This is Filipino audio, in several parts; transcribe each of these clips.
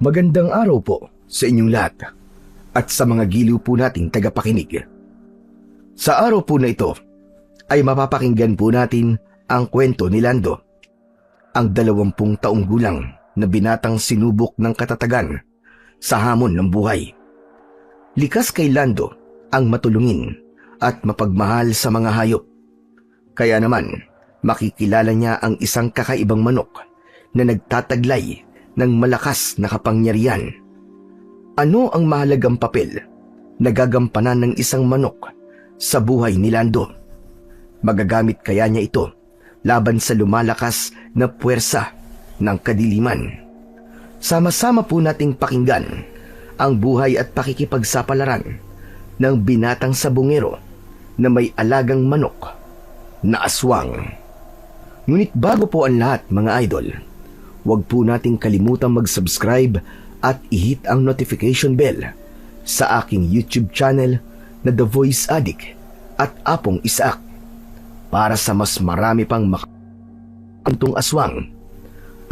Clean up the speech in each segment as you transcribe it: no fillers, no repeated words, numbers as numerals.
Magandang araw po sa inyong lahat at sa mga giliw po nating tagapakinig. Sa araw po na ito ay mapapakinggan po natin ang kwento ni Lando, ang 20 taong gulang na binatang sinubok ng katatagan sa hamon ng buhay. Likas kay Lando ang matulungin at mapagmahal sa mga hayop. Kaya naman makikilala niya ang isang kakaibang manok na nagtataglay ng malakas na kapangyarihan. Ano ang mahalagang papel na gagampanan ng isang manok sa buhay ni Lando? Magagamit kaya niya ito laban sa lumalakas na puwersa ng kadiliman? Sama-sama po nating pakinggan ang buhay at pakikipagsapalaran ng binatang sabungero na may alagang manok na aswang. Ngunit bago po ang lahat, mga idol, huwag po nating kalimutang mag-subscribe at i-hit ang notification bell sa aking YouTube channel na The Voice Addict at Apong Isaak para sa mas marami pang makakantong aswang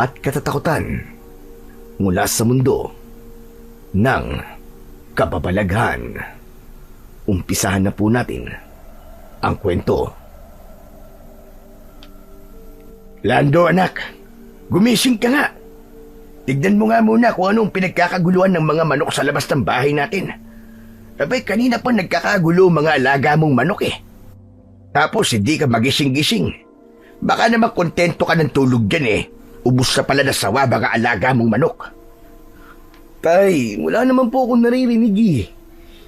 at katatakutan mula sa mundo ng kababalaghan. Umpisahan na po natin ang kwento. Lando, anak, gumising ka nga. Tignan mo nga muna kung anong pinagkakaguluhan ng mga manok sa labas ng bahay natin. Abay, kanina pa nagkakagulo mga alaga mong manok eh. Tapos hindi ka magising-gising. Baka naman kontento ka ng tulog dyan eh. Ubus na pala na sawa mga alaga mong manok. Tay, wala naman po akong naririnig eh.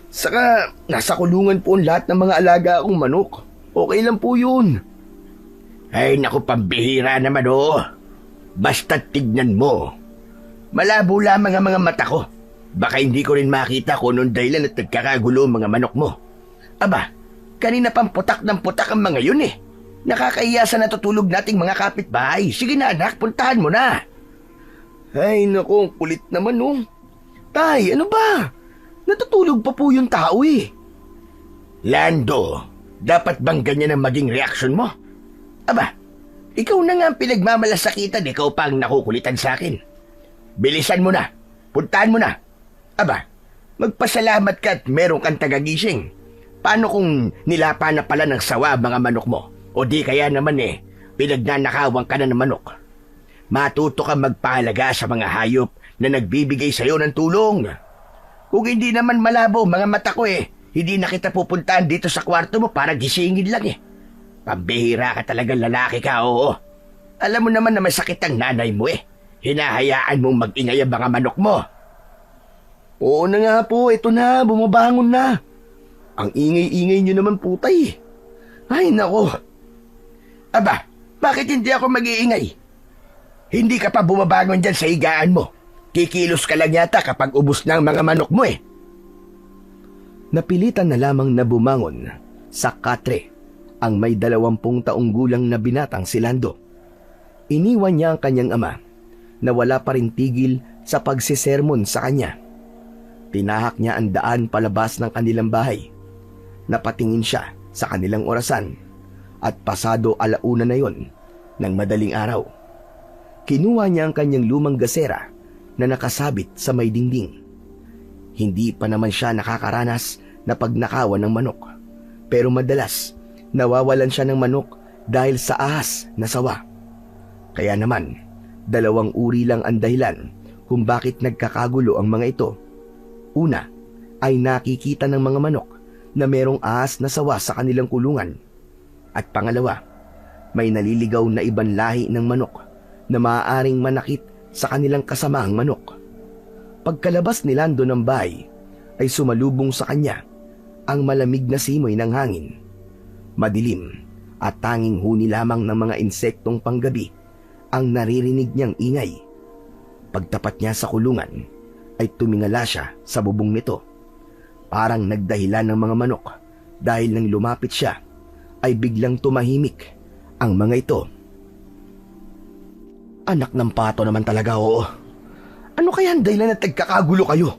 Saka nasa kulungan po ang lahat ng mga alaga akong manok. Okay lang po yun. Ay naku, pambihira naman oh. Basta tignan mo. Malabo lamang ang mga mata ko. Baka hindi ko rin makita kung anong dahilan at nagkakagulo ang mga manok mo. Aba, kanina pang putak ng putak ang mga yun eh. Nakakaiya sa natutulog nating mga kapitbahay. Sige na anak, puntahan mo na. Ay naku, kulit naman oh. Tay, ano ba? Natutulog pa po yung tao eh. Lando, dapat bang ganyan ang maging reaksyon mo? Aba, ikaw na nga ang pinagmamalasakitan, ikaw pa ang nakukulitan sa akin. Bilisan mo na, puntahan mo na. Aba, magpasalamat ka at meron kang tagagising. Paano kung nilapa na pala ng sawa mga manok mo? O di kaya naman eh, pinagnanakawan ka na ng manok. Matuto ka magpahalaga sa mga hayop na nagbibigay sa'yo ng tulong. Kung hindi naman malabo mga mata ko eh, hindi na kita pupuntahan dito sa kwarto mo para gisingin lang eh. Pambihira ka talagang lalaki ka, oo. Alam mo naman na masakit ang nanay mo eh. Hinahayaan mong mag-ingay ang mga manok mo. Oo na nga po, ito na, bumabangon na. Ang ingay-ingay nyo naman po tay. Ay nako. Aba, bakit hindi ako mag-iingay? Hindi ka pa bumabangon dyan sa higaan mo. Kikilos ka lang yata kapag ubos na ang mga manok mo eh. Napilitan na lamang na bumangon sa katre ang may 20 taong gulang na binatang si Lando. Iniwan niya ang kanyang ama na wala pa rin tigil sa pagsisermon sa kanya. Tinahak niya ang daan palabas ng kanilang bahay. Napatingin siya sa kanilang orasan at pasado 1:00 na yon ng madaling araw. Kinuha niya ang kanyang lumang gasera na nakasabit sa may dingding. Hindi pa naman siya nakakaranas na pagnakawan ng manok, pero madalas nawawalan siya ng manok dahil sa ahas na sawa. Kaya naman, 2 uri lang ang dahilan kung bakit nagkakagulo ang mga ito. Una, ay nakikita ng mga manok na merong ahas na sawa sa kanilang kulungan. At pangalawa, may naliligaw na ibang lahi ng manok na maaaring manakit sa kanilang kasamahang manok. Pagkalabas ni Lando ng bahay, ay sumalubong sa kanya ang malamig na simoy ng hangin. Madilim at tanging huni lamang ng mga insektong panggabi ang naririnig niyang ingay. Pagtapat niya sa kulungan, ay tumingala siya sa bubong nito. Parang nagdahilan ng mga manok dahil nang lumapit siya, ay biglang tumahimik ang mga ito. Anak ng pato naman talaga, oo. Ano kaya ang dahilan na nagkakagulo kayo?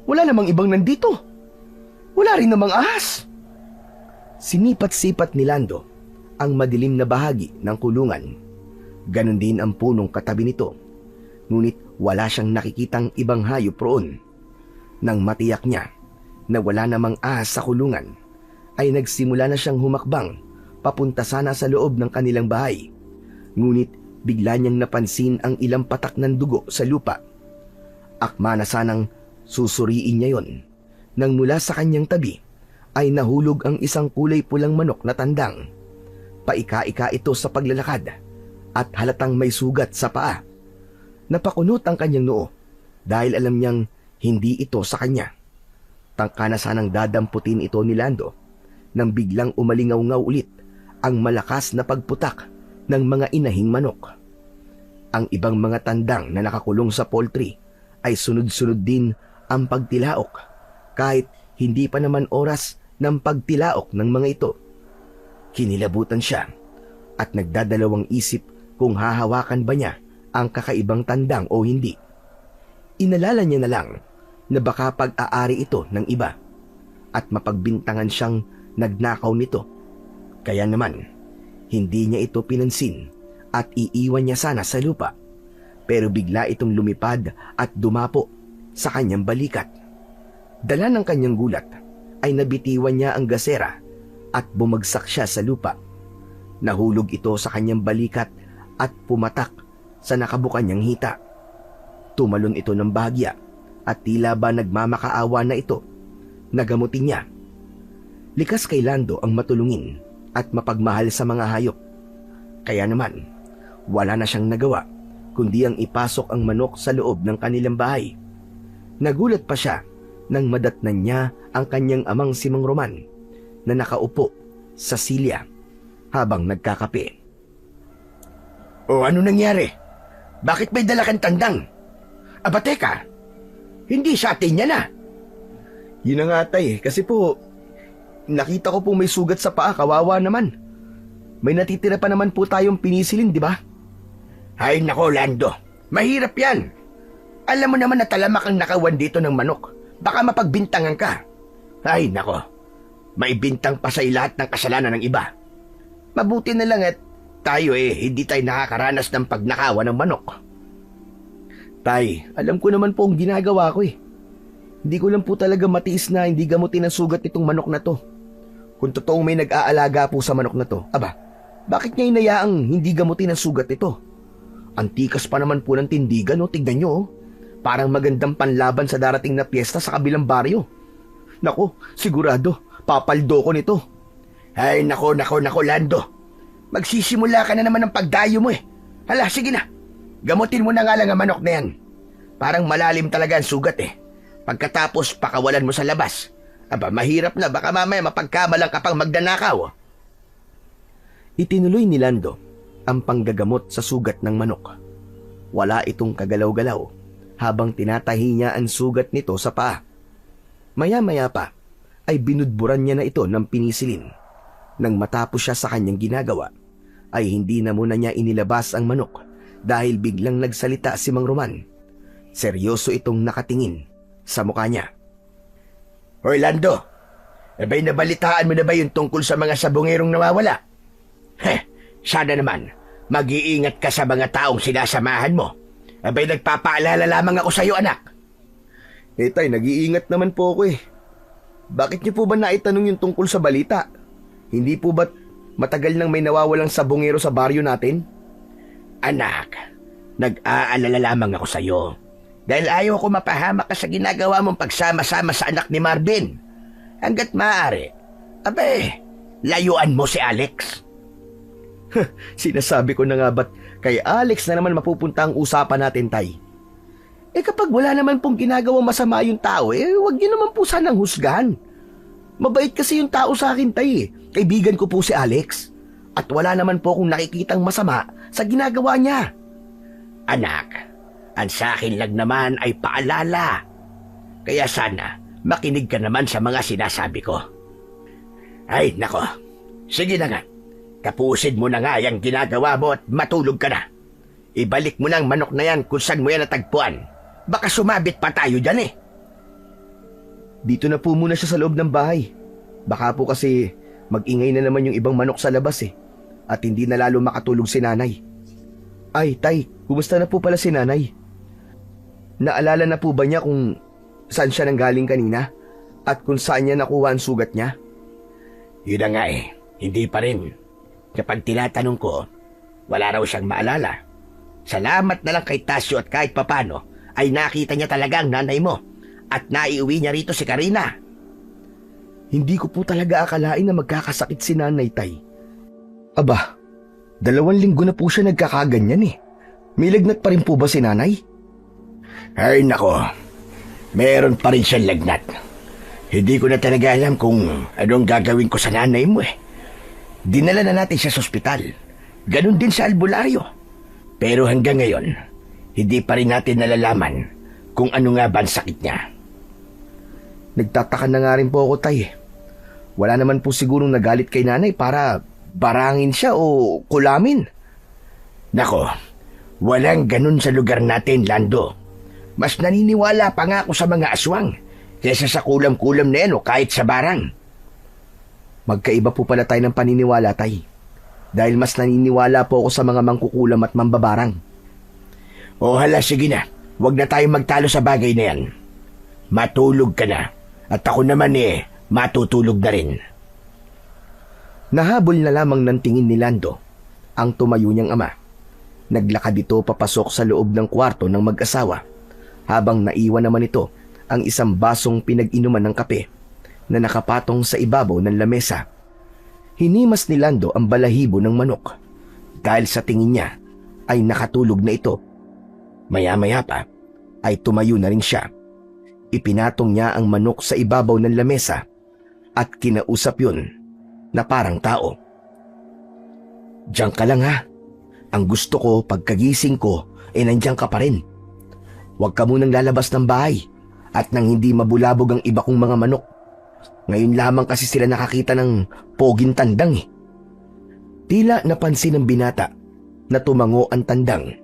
Wala namang ibang nandito. Wala rin namang ahas. Sinipat-sipat ni Lando ang madilim na bahagi ng kulungan. Ganon din ang punong katabi nito. Ngunit wala siyang nakikitang ibang hayop roon. Nang matiyak niya na wala namang ahas sa kulungan, ay nagsimula na siyang humakbang papunta sana sa loob ng kanilang bahay. Ngunit bigla niyang napansin ang ilang patak ng dugo sa lupa. Akma na sanang susuriin niya yon, nang mula sa kanyang tabi ay nahulog ang isang kulay pulang manok na tandang. Paika-ika ito sa paglalakad at halatang may sugat sa paa. Napakunot ang kanyang noo dahil alam niyang hindi ito sa kanya. Tangka na sanang dadamputin ito ni Lando nang biglang umalingaw-ngaw ulit ang malakas na pagputak ng mga inahing manok. Ang ibang mga tandang na nakakulong sa poultry ay sunod-sunod din ang pagtilaok kahit hindi pa naman oras ng pagtilaok ng mga ito. Kinilabutan siya at nagdadalawang isip kung hahawakan ba niya ang kakaibang tandang o hindi. Inalala niya na lang na baka pag-aari ito ng iba at mapagbintangan siyang nagnakaw nito. Kaya naman, hindi niya ito pinansin at iiwan niya sana sa lupa. Pero bigla itong lumipad at dumapo sa kanyang balikat. Dala ng kanyang gulat ay nabitiwan niya ang gasera at bumagsak siya sa lupa. Nahulog ito sa kanyang balikat at pumatak sa nakabukan niyang hita. Tumalon ito ng bahagya at tila ba nagmamakaawa na ito. Nagamutin niya. Likas kay Lando ang matulungin at mapagmahal sa mga hayop. Kaya naman, wala na siyang nagawa kundi ang ipasok ang manok sa loob ng kanilang bahay. Nagulat pa siya nang madatnan niya ang kanyang amang si Mang Roman na nakaupo sa silya habang nagkakape. O ano nangyari? Bakit may dala kang tandang? Aba teka, hindi sa atin niya na. Yun na nga tay, kasi po nakita ko po may sugat sa paa, kawawa naman. May natitira pa naman po tayong pinisilin, di ba? Ay nako Lando, mahirap yan. Alam mo naman na talamak ang nakawan dito ng manok. Baka mapagbintangan ka. Ay nako, may bintang pa sa lahat ng kasalanan ng iba. Mabuti na lang at tayo hindi tayo nakakaranas ng pagnakawan ng manok. Tay, alam ko naman po ang ginagawa ko Hindi ko lang po talaga matiis na hindi gamutin ang sugat nitong manok na to. Kung totoong may nag-aalaga po sa manok na to, aba, bakit niya inayaang hindi gamutin ang sugat nito? Antikas pa naman po ng tindigan, tignan nyo. Parang magandang panlaban sa darating na piyesta sa kabilang baryo. Nako, sigurado, papaldo ko nito. Ay, nako, Lando. Magsisimula ka na naman ng pagdayo mo Hala, sige na. Gamutin mo na nga lang ang manok na yan. Parang malalim talaga ang sugat Pagkatapos, pakawalan mo sa labas. Aba, mahirap na, baka mamaya mapagkamalang ka pang magdanakaw. Itinuloy ni Lando ang panggagamot sa sugat ng manok. Wala itong kagalaw-galaw habang tinatahi niya ang sugat nito sa paa. Maya-maya pa ay binudburan niya na ito ng pinisilin. Nang matapos siya sa kanyang ginagawa, ay hindi na muna niya inilabas ang manok dahil biglang nagsalita si Mang Roman. Seryoso itong nakatingin sa mukha niya. Hoy Lando, abay nabalitaan mo na ba yung tungkol sa mga sabongerong nawawala? Sana naman, mag-iingat ka sa mga taong sinasamahan mo. Abay nagpapaalala lamang ako sa iyo, anak. Tay, nag-iingat naman po ako Bakit niyo po ba naitanong yung tungkol sa balita? Hindi po ba't matagal nang may nawawalang sabongero sa baryo natin? Anak, nag-aalala lamang ako sa iyo. Dahil ayaw ko mapahamak ka sa ginagawa mong pagsama-sama sa anak ni Marvin. Hanggat maaari, layuan mo si Alex. Sinasabi ko na nga ba't kay Alex na naman mapupunta ang usapan natin, tay? Kapag wala naman pong ginagawang masama yung tao, wag niyo naman po sanang husgahan. Mabait kasi yung tao sa akin, tay. Kaibigan ko po si Alex. At wala naman po akong nakikitang masama sa ginagawa niya. Anak, ang sa akin lang naman ay paalala. Kaya sana, makinig ka naman sa mga sinasabi ko. Ay, nako. Sige na nga. Tapusin mo na nga yung ginagawa mo at matulog ka na. Ibalik mo na ang manok na yan kung saan mo yan natagpuan. Baka sumabit pa tayo dyan Dito na po muna siya sa loob ng bahay. Baka po kasi mag-ingay na naman yung ibang manok sa labas At hindi na lalo makatulog si nanay. Ay, tay, kumusta na po pala si nanay? Naalala na po ba niya kung saan siya nanggaling kanina? At kung saan niya nakuha ang sugat niya? Yun na nga hindi pa rin. Kapag tinatanong ko, wala raw siyang maalala. Salamat na lang kay Tasyo at kahit papano ay nakita niya talaga ang nanay mo at naiuwi niya rito si Karina. Hindi ko po talaga akalain na magkakasakit si Nanay, Tay. Aba, 2 linggo na po siya nagkakaganyan eh. May lagnat pa rin po ba si Nanay? Ay nako, meron pa rin siyang lagnat. Hindi ko na talaga alam kung anong gagawin ko sa nanay mo Dinala na natin siya sa ospital. Ganon din sa albularyo. Pero hanggang ngayon, hindi pa rin natin nalalaman kung ano nga ba ang sakit niya. Nagtataka na nga rin po ako, Tay. Wala naman po sigurong nagalit kay Nanay para barangin siya o kulamin. Nako, walang ganun sa lugar natin, Lando. Mas naniniwala pa nga ako sa mga aswang kaysa sa kulam-kulam na yan o kahit sa barang. Magkaiba po pala tayo ng paniniwala, Tay. Dahil mas naniniwala po ako sa mga mangkukulam at mambabarang. O hala, sige na. Huwag na tayong magtalo sa bagay na yan. Matulog ka na. At ako naman matutulog na rin. Nahabol na lamang ng tingin ni Lando ang tumayo niyang ama. Naglakad ito papasok sa loob ng kwarto ng mag-asawa habang naiwan naman ito ang isang basong pinag-inuman ng kape na nakapatong sa ibabaw ng lamesa. Hinimas ni Lando ang balahibo ng manok dahil sa tingin niya ay nakatulog na ito. Maya-maya pa ay tumayo na rin siya. Ipinatong niya ang manok sa ibabaw ng lamesa at kinausap yun na parang tao. Diyan ka lang ha. Ang gusto ko pagkagising ko nandiyan ka pa rin. Huwag ka munang lalabas ng bahay at nang hindi mabulabog ang iba kong mga manok. Ngayon lamang kasi sila nakakita ng poging tandang Tila napansin ng binata na tumango ang tandang.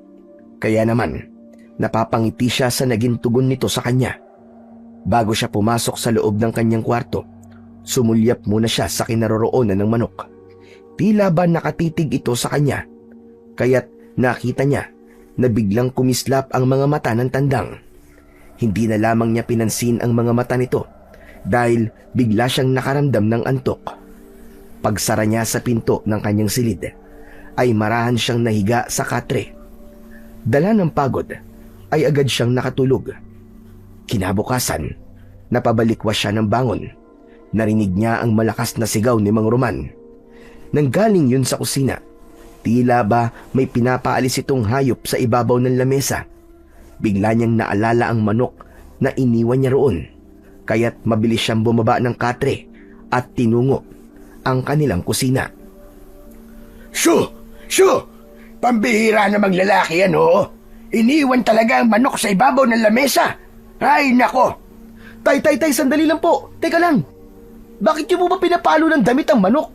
Kaya naman, napapangiti siya sa naging tugon nito sa kanya. Bago siya pumasok sa loob ng kanyang kwarto, sumulyap muna siya sa kinaroroonan ng manok. Tila ba nakatitig ito sa kanya, kaya't nakita niya na biglang kumislap ang mga mata ng tandang. Hindi na lamang niya pinansin ang mga mata nito dahil bigla siyang nakaramdam ng antok. Pagsara niya sa pinto ng kanyang silid, ay marahan siyang nahiga sa katre. Dala ng pagod, ay agad siyang nakatulog. Kinabukasan, napabalikwas siya ng bangon. Narinig niya ang malakas na sigaw ni Mang Roman. Nanggaling yun sa kusina. Tila ba may pinapaalis itong hayop sa ibabaw ng lamesa. Bigla niyang naalala ang manok na iniwan niya roon. Kaya't mabilis siyang bumaba ng katre at tinungo ang kanilang kusina. Shoo! Shoo! Pambihira namang lalaki yan, Iniwan talaga ang manok sa ibabaw ng lamesa. Ay, nako! Tay, sandali lang po. Teka lang. Bakit niyo po ba pinapalo ng damit ang manok?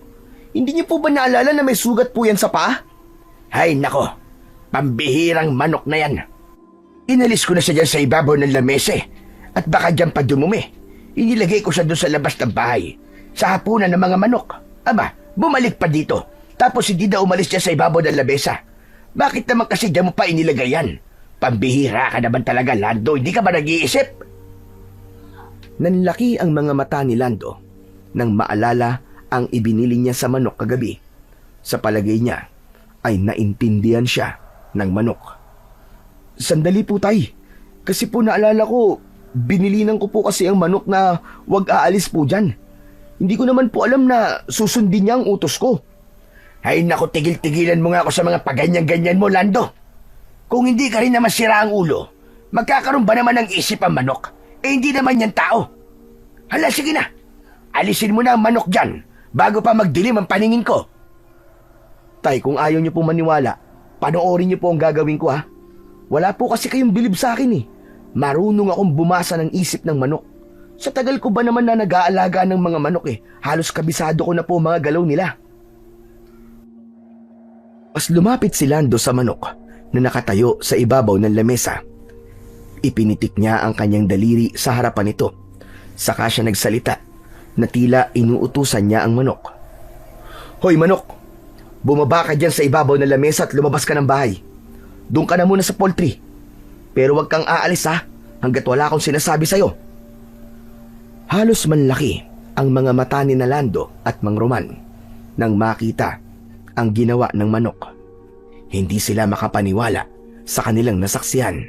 Hindi niyo po ba naalala na may sugat po yan sa paa? Ay, nako! Pambihirang manok na yan. Inalis ko na siya dyan sa ibabaw ng lamesa at baka dyan pa dumumi. Inilagay ko siya doon sa labas ng bahay, sa hapunan ng mga manok. Aba, bumalik pa dito. Tapos hindi na umalis dyan sa ibabaw ng lamesa. Bakit naman kasi dyan mo pa inilagay yan? Pambihira ka naman talaga, Lando. Hindi ka ba nag-iisip? Nanlaki ang mga mata ni Lando nang maalala ang ibinili niya sa manok kagabi. Sa palagay niya ay naintindihan siya ng manok. Sandali po, Tay. Kasi po naalala ko, binilinan ko po kasi ang manok na wag aalis po dyan. Hindi ko naman po alam na susundin niya ang utos ko. Ay naku, tigil-tigilan mo nga ako sa mga paganyan-ganyan mo, Lando. Kung hindi ka rin naman sira ang ulo, magkakaroon ba naman ng isip ang manok? Hindi naman yan tao. Hala, sige na. Alisin mo na ang manok dyan bago pa magdilim ang paningin ko. Tay, kung ayaw niyo po maniwala, panoorin niyo po ang gagawin ko ha. Wala po kasi kayong bilib sa akin Marunong akong bumasa ng isip ng manok. Sa tagal ko ba naman na nag-aalaga ng mga manok halos kabisado ko na po mga galaw nila. Mas lumapit si Lando sa manok na nakatayo sa ibabaw ng lamesa. Ipinitik niya ang kanyang daliri sa harapan nito. Saka siya nagsalita na tila inuutusan niya ang manok. Hoy manok, bumaba ka dyan sa ibabaw ng lamesa at lumabas ka ng bahay. Doon ka na muna sa poultry. Pero wag kang aalis ha, hanggat wala akong sinasabi sa'yo. Halos manlaki ang mga mata ni Nalando at Mang Roman nang makita ang ginawa ng manok. Hindi sila makapaniwala sa kanilang nasaksihan.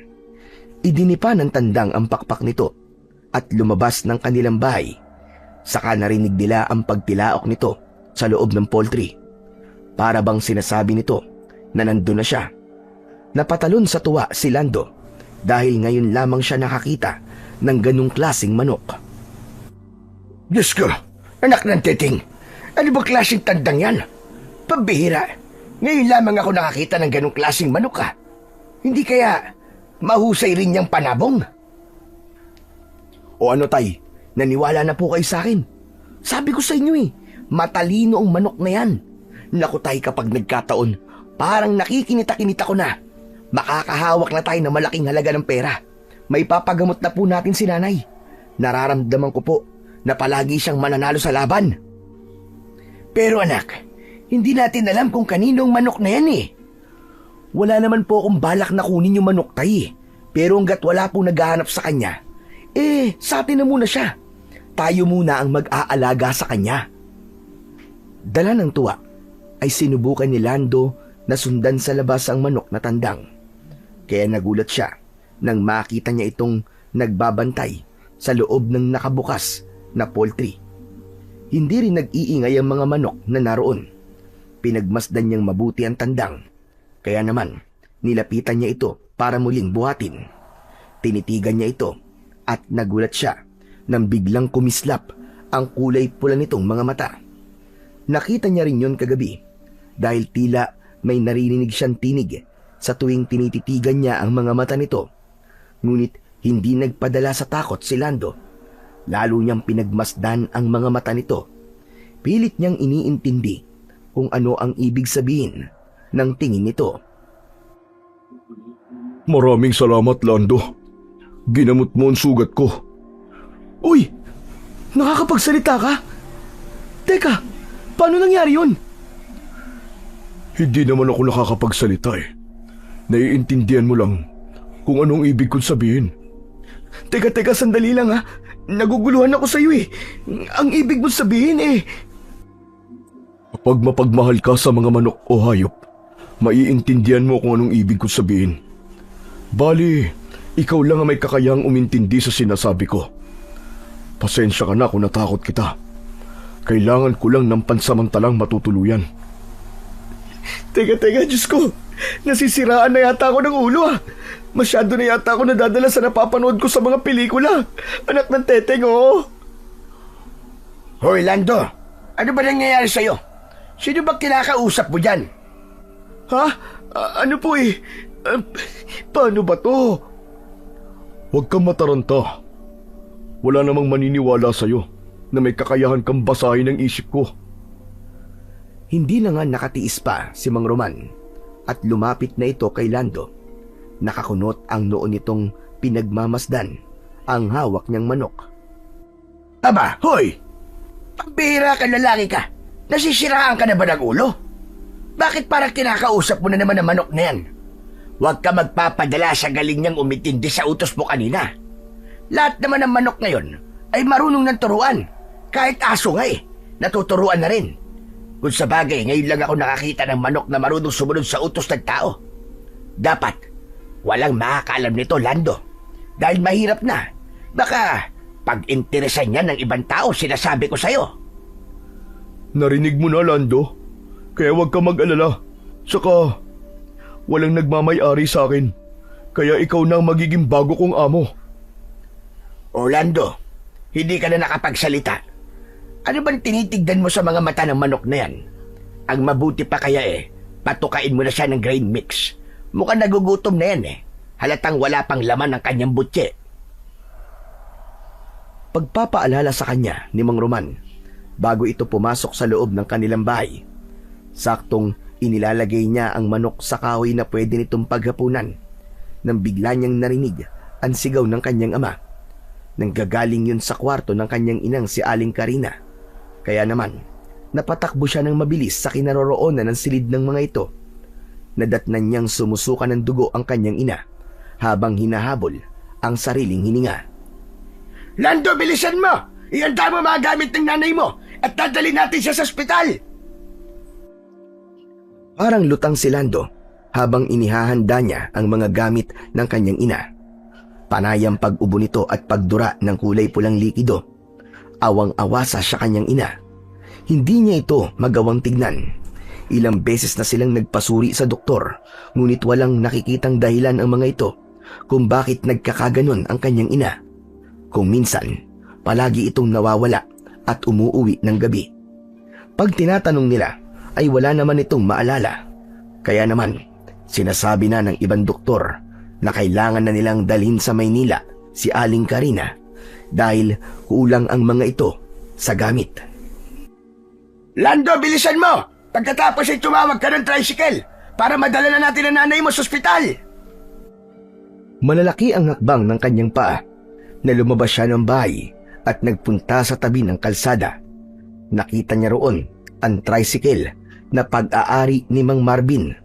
Idinipa ng tandang ang pakpak nito at lumabas ng kanilang bahay. Saka narinig nila ang pagtilaok nito sa loob ng poultry. Para bang sinasabi nito na nandun na siya. Napatalon sa tuwa si Lando dahil ngayon lamang siya nakakita ng ganung klaseng manok. Diyos ko, anak ng Teting. Ano ba klaseng tandang yan? Pambihira. Ngayon lamang ako nakakita ng ganung klaseng manok ka. Hindi kaya mahusay rin niyang panabong? O ano tay, naniwala na po kayo sa akin. Sabi ko sa inyo matalino ang manok na yan. Naku tay, kapag nagkataon, parang nakikinita-kinita ko na. Makakahawak na tayo ng malaking halaga ng pera. May papagamot na po natin si nanay. Nararamdaman ko po na palagi siyang mananalo sa laban. Pero anak, hindi natin alam kung kaninong manok na yan Wala naman po akong balak na kunin yung manok tay. Pero hanggat wala po naghahanap sa kanya, sa atin na muna siya. Tayo muna ang mag-aalaga sa kanya. Dala ng tuwa ay sinubukan ni Lando na sundan sa labas ang manok na tandang. Kaya nagulat siya nang makita niya itong nagbabantay sa loob ng nakabukas na poultry. Hindi rin nag-iingay ang mga manok na naroon. Pinagmasdan niyang mabuti ang tandang. Kaya naman, nilapitan niya ito para muling buhatin. Tinitigan niya ito at nagulat siya nang biglang kumislap ang kulay pula nitong mga mata. Nakita niya rin yon kagabi dahil tila may narinig siyang tinig sa tuwing tinititigan niya ang mga mata nito. Ngunit hindi nagpadala sa takot si Lando. Lalo niyang pinagmasdan ang mga mata nito. Pilit niyang iniintindi kung ano ang ibig sabihin ng tingin nito. Maraming salamat, Lando. Ginamot mo ang sugat ko. Uy! Nakakapagsalita ka? Teka, paano nangyari yun? Hindi naman ako nakakapagsalita Naiintindihan mo lang kung anong ibig kong sabihin. Teka, sandali lang ha. Naguguluhan ako sa iyo Ang ibig mo sabihin Kapag mapagmahal ka sa mga manok o hayop, maiintindihan mo kung anong ibig kong sabihin. Bali, ikaw lang ang may kakayahang umintindi sa sinasabi ko. Pasensya ka na kung natakot kita. Kailangan ko lang ng pansamantalang matutuluyan. Teka, Diyos ko. Nasisiraan na yata ako ng ulo Masyado na yata ako nadadala sa napapanood ko sa mga pelikula. Anak ng Teteng, Hoy, Lando, ano ba nangyayari sa'yo? Sino ba kinakausap mo dyan? Ha? Ano po paano ba to? Huwag kang mataranta. Wala namang maniniwala sa'yo na may kakayahan kang basahin ang isip ko. Hindi na nga nakatiis pa si Mang Roman at lumapit na ito kay Lando. Nakakunot ang noo nitong pinagmamasdan ang hawak niyang manok. Aba, hoy! Pambihira ka, lalaki ka. Nasisiraan ka na ba ng ulo? Bakit parang kinakausap mo na naman ang manok na yan? Huwag ka magpapadala sa galing niyang umitindi sa utos mo kanina. Lahat naman ng manok ngayon ay marunong ng turuan. Kahit aso nga natuturuan na rin. Kung sa bagay, ngayon lang ako nakakita ng manok na marunong sumunod sa utos ng tao. Dapat, walang makakaalam nito, Lando. Dahil mahirap na. Baka pag-interesan niya ng ibang tao, sinasabi ko sa'yo. Narinig mo na, Lando. Kaya huwag ka mag-alala. Saka, walang nagmamay-ari sa akin. Kaya ikaw na ang magiging bago kong amo. Orlando, hindi ka na nakapagsalita. Ano bang tinitigdan mo sa mga mata ng manok na yan? Ang mabuti pa kaya patukain mo na siya ng grain mix. Mukhang nagugutom na yan Halatang wala pang laman ang kanyang butye. Pagpapaalala sa kanya ni Mang Roman bago ito pumasok sa loob ng kanilang bahay. Saktong inilalagay niya ang manok sa kahoy na pwede nitong paghapunan nang bigla niyang narinig ang sigaw ng kanyang ama. Nanggagaling yun sa kwarto ng kanyang inang si Aling Karina. Kaya naman, napatakbo siya ng mabilis sa kinaroroonan ng silid ng mga ito. Nadatnan niyang sumusuka ng dugo ang kanyang ina habang hinahabol ang sariling hininga. Lando, bilisan mo! Ihanda mo mga gamit ng nanay mo at dadali natin siya sa ospital! Parang lutang si Lando habang inihahanda niya ang mga gamit ng kanyang ina. Panayang pag-ubo nito at pagdura ng kulay pulang likido. Awang-awasa sa kanyang ina. Hindi niya ito magawang tignan. Ilang beses na silang nagpasuri sa doktor, ngunit walang nakikitang dahilan ang mga ito kung bakit nagkakaganon ang kanyang ina. Kung minsan, palagi itong nawawala at umuuwi ng gabi. Pag tinatanong nila, ay wala naman itong maalala. Kaya naman, sinasabi na ng ibang doktor na kailangan na nilang dalhin sa Maynila si Aling Karina dahil kulang ang mga ito sa gamit. Lando, bilisan mo! Pagkatapos ay tumawag ka ng tricycle para madala na natin ang nanay mo sa ospital! Malalaki ang hakbang ng kanyang paa na lumabas siya ng bahay at nagpunta sa tabi ng kalsada. Nakita niya roon ang tricycle na pag-aari ni Mang Marvin.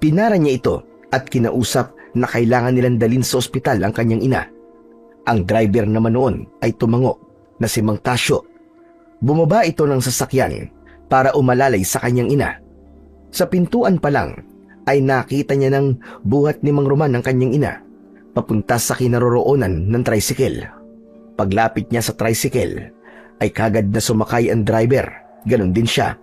Pinara niya ito at kinausap na kailangan nilang dalhin sa ospital ang kanyang ina. Ang driver naman noon ay tumango na si Mang Tasyo. Bumaba ito ng sasakyan para umalalay sa kanyang ina. Sa pintuan pa lang ay nakita niya ng buhat ni Mang Roman ang kanyang ina papunta sa kinaroroonan ng tricycle. Paglapit niya sa tricycle ay kagad na sumakay ang driver. Ganon din siya.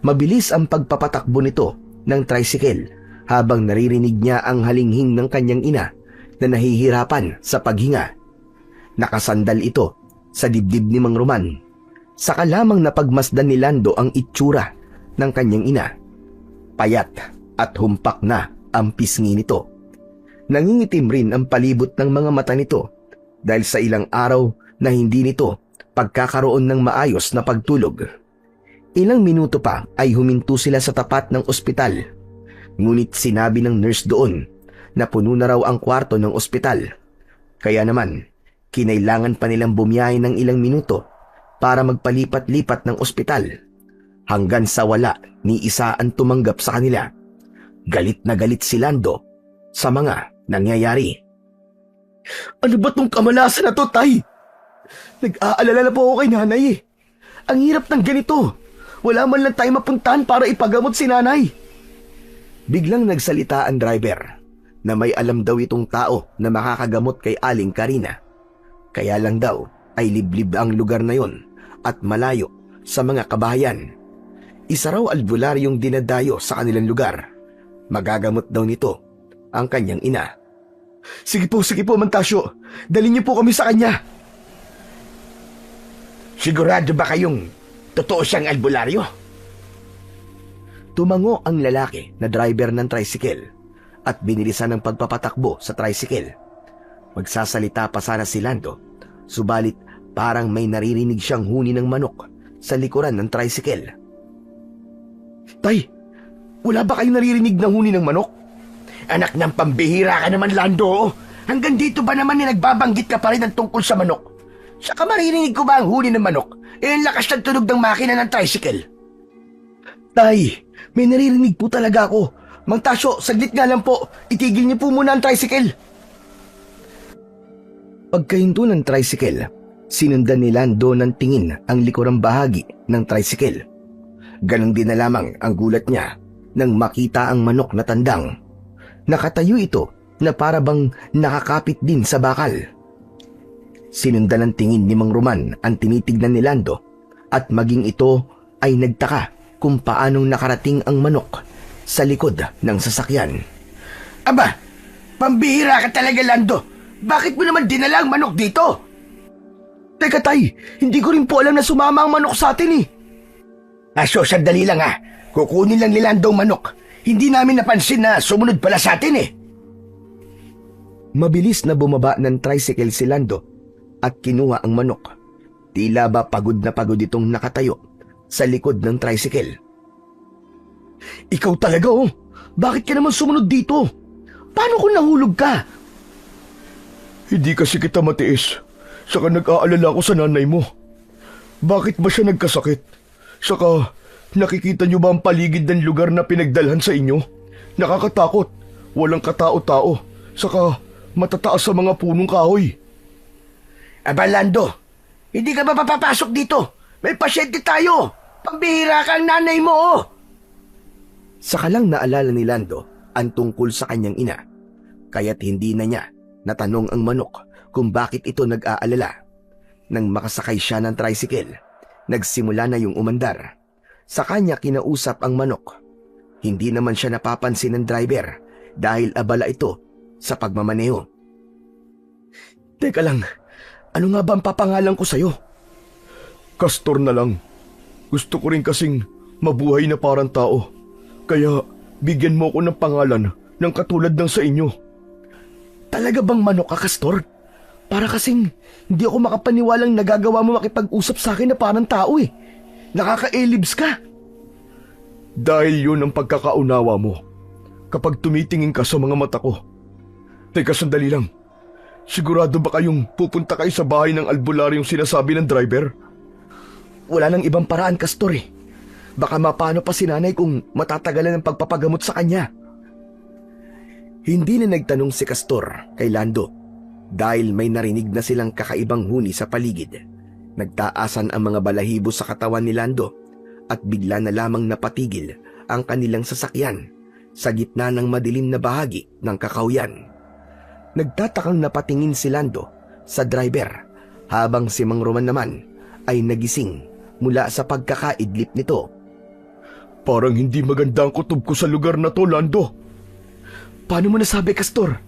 Mabilis ang pagpapatakbo nito ng tricycle habang naririnig niya ang halinghing ng kanyang ina na nahihirapan sa paghinga. Nakasandal ito sa dibdib ni Mang Roman. Saka lamang napagmasdan ni Lando ang itsura ng kanyang ina. Payat at humpak na ang pisngi nito. Nangingitim rin ang palibot ng mga mata nito dahil sa ilang araw na hindi nito pagkakaroon ng maayos na pagtulog. Ilang minuto pa ay huminto sila sa tapat ng ospital. Ngunit sinabi ng nurse doon na puno na raw ang kwarto ng ospital. Kaya naman, kinailangan pa nilang bumiyahe ng ilang minuto para magpalipat-lipat ng ospital. Hanggang sa wala ni isa ang tumanggap sa kanila. Galit na galit si Lando sa mga nangyayari. Ano ba tong kamalasan na to, Tay? Nag-aalala na po ako kay nanay eh. Ang hirap ng ganito. Wala man lang tayo mapuntahan para ipagamot si nanay. Biglang nagsalita ang driver na may alam daw itong tao na makakagamot kay Aling Karina. Kaya lang daw ay liblib ang lugar na yon at malayo sa mga kabahayan. Isa raw albularyong dinadayo sa kanilang lugar. Magagamot daw nito ang kanyang ina. Sige po, Mang Tasyo. Dalhin niyo po kami sa kanya. Sigurado ba kayong totoo siyang albularyo? Tumango ang lalaki na driver ng tricycle at binilisan ng pagpapatakbo sa tricycle. Magsasalita pa sana si Lando, subalit parang may naririnig siyang huni ng manok sa likuran ng tricycle. Tay, wala ba kayong naririnig ng huni ng manok? Anak ng pambihira ka naman, Lando. Hanggang dito ba naman nagbabanggit ka pa rin ng tungkol sa manok? Saka maririnig ko ba ang huni ng manok? Ang lakas ng tunog ng makina ng tricycle. Tay, may naririnig po talaga ako. Mang Tasyo, saglit nga lang po. Itigil niyo po muna ang tricycle. Pagkahinto ng tricycle, sinundan ni Lando ng tingin ang likurang bahagi ng tricycle. Ganon din na lamang ang gulat niya nang makita ang manok na tandang. Nakatayo ito na parabang nakakapit din sa bakal. Sinundan ng tingin ni Mang Roman ang tinitignan ni Lando at maging ito ay nagtaka kung paanong nakarating ang manok sa likod ng sasakyan. Aba, pambihira ka talaga, Lando. Bakit mo naman dinala ang manok dito? Teka, Tay, hindi ko rin po alam na sumama ang manok sa atin eh. Aso, sandali lang ha. Kukunin lang ni Lando ang manok. Hindi namin napansin na sumunod pala sa atin eh. Mabilis na bumaba ng tricycle si Lando at kinuha ang manok. Tila ba pagod na pagod itong nakatayo sa likod ng tricycle. Ikaw talaga oh. Bakit ka naman sumunod dito? Paano kung nahulog ka? Hindi kasi kita matiis. Saka nag-aalala ko sa nanay mo. Bakit ba siya nagkasakit? Saka nakikita niyo ba ang paligid ng lugar na pinagdalhan sa inyo? Nakakatakot. Walang katao-tao. Saka matataas sa mga punong kahoy. Aba, Lando, hindi ka ba papapasok dito? May pasyente tayo. Pambihira ka ang nanay mo, oh. Saka lang naalala ni Lando ang tungkol sa kanyang ina, kaya't hindi na niya natanong ang manok kung bakit ito nag-aalala. Nang makasakay siya ng tricycle, nagsimula na yung umandar. Sa kanya kinausap ang manok. Hindi naman siya napapansin ng driver dahil abala ito sa pagmamaneho. Teka lang, ano nga ba ang papangalan ko sa'yo? Castor na lang. Gusto ko rin kasing mabuhay na parang tao. Kaya bigyan mo ko ng pangalan ng katulad ng sa inyo. Talaga bang manok ka, Castor? Para kasing hindi ako makapaniwalang nagagawa mo makipag-usap sa akin na parang tao eh. Nakaka-elibs ka. Dahil yun ang pagkakaunawa mo kapag tumitingin ka sa mga mata ko. Teka, sandali lang. Sigurado ba kayong pupunta kayo sa bahay ng albularyong sinasabi ng driver? Wala nang ibang paraan, Castor eh. Baka mapano pa si nanay kung matatagalan ang pagpapagamot sa kanya. Hindi na nagtanong si Castor kay Lando dahil may narinig na silang kakaibang huni sa paligid. Nagtaasan ang mga balahibo sa katawan ni Lando at bigla na lamang napatigil ang kanilang sasakyan sa gitna ng madilim na bahagi ng kakawyan. Nagtatakang napatingin si Lando sa driver habang si Mang Roman naman ay nagising mula sa pagkakaidlip nito. Parang hindi maganda ang kutob ko sa lugar na to, Lando. Paano mo nasabi, Castor?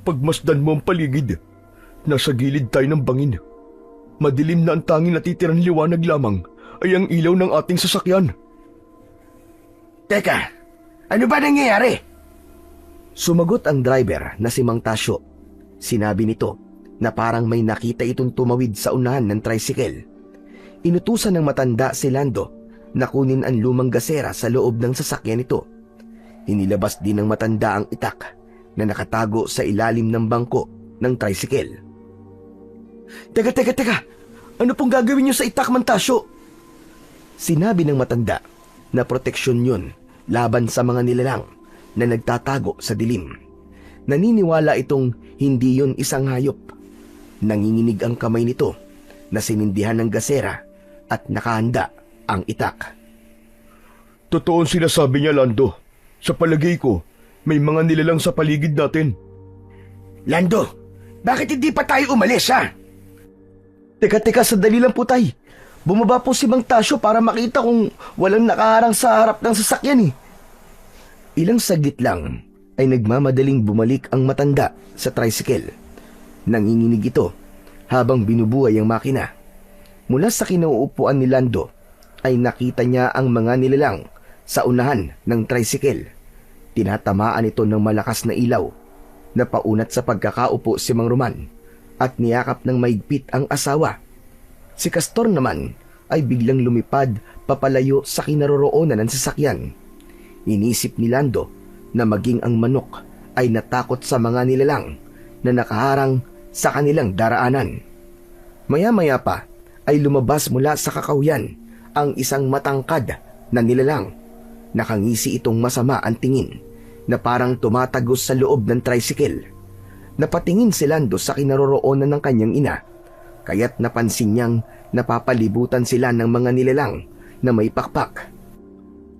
Pagmasdan mo ang paligid, nasa gilid tayo ng bangin. Madilim na ang tanging natitirang liwanag lamang ay ang ilaw ng ating sasakyan. Teka, ano ba nangyayari? Sumagot ang driver na si Mang Tasyo. Sinabi nito na parang may nakita itong tumawid sa unahan ng tricycle. Inutusan ng matanda si Lando na kunin ang lumang gasera sa loob ng sasakyan nito. Inilabas din ng matanda ang itak na nakatago sa ilalim ng bangko ng tricycle. Teka! Ano pong gagawin niyo sa itak, Mang Tasyo? Sinabi ng matanda na proteksyon yun laban sa mga nilalang na nagtatago sa dilim. Naniniwala itong hindi yun isang hayop. Nanginginig ang kamay nito na sinindihan ng gasera at nakahanda ang itak. Totoo ang sinasabi niya, Lando. Sa palagay ko, may mga nilalang sa paligid natin. Lando, bakit hindi pa tayo umalis, ha? Teka, sandali lang po, tay. Bumaba po si Mang Tasyo para makita kung walang nakaharang sa harap ng sasakyan eh. Ilang saglit lang ay nagmamadaling bumalik ang matanda sa tricycle. Nanginginig ito habang binubuhay ang makina. Mula sa kinauupuan ni Lando ay nakita niya ang mga nilalang sa unahan ng tricycle. Tinatamaan ito ng malakas na ilaw. Napaunat sa pagkakaupo si Mang Roman at niyakap ng maigpit ang asawa. Si Castor naman ay biglang lumipad papalayo sa kinaroroonan ng sasakyan. Inisip ni Lando na maging ang manok ay natakot sa mga nilalang na nakaharang sa kanilang daraanan. Maya-maya pa ay lumabas mula sa kakawyan ang isang matangkad na nilalang. Nakangisi itong masama ang tingin na parang tumatagos sa loob ng tricycle. Napatingin si Lando sa kinaroroonan ng kanyang ina, kaya't napansin niyang napapalibutan sila ng mga nilalang na may pakpak.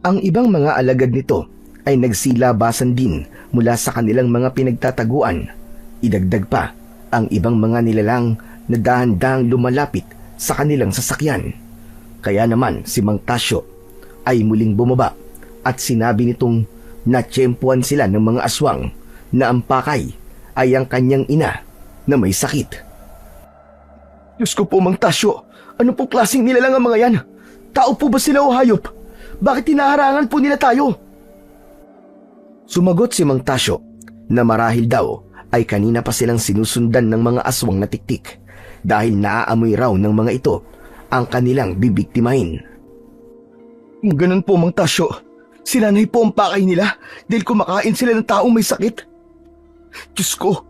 Ang ibang mga alagad nito ay nagsilabasan din mula sa kanilang mga pinagtataguan. Idagdag pa ang ibang mga nilalang na dahan-dahang lumalapit sa kanilang sasakyan. Kaya naman si Mang Tasyo ay muling bumaba at sinabi nitong natsyempuan sila ng mga aswang na ang pakay ay ang kanyang ina na may sakit. Diyos ko po, Mang Tasyo, ano pong klaseng nilalang ang mga yan? Tao po ba sila o hayop? Bakit hinaharangan po nila tayo? Sumagot si Mang Tasyo na marahil daw ay kanina pa silang sinusundan ng mga aswang na tiktik dahil naaamoy raw ng mga ito ang kanilang bibiktimahin. Ganun po, Mang Tasyo. Si nanay po ang pakay nila dahil kumakain sila ng taong may sakit. Diyos ko,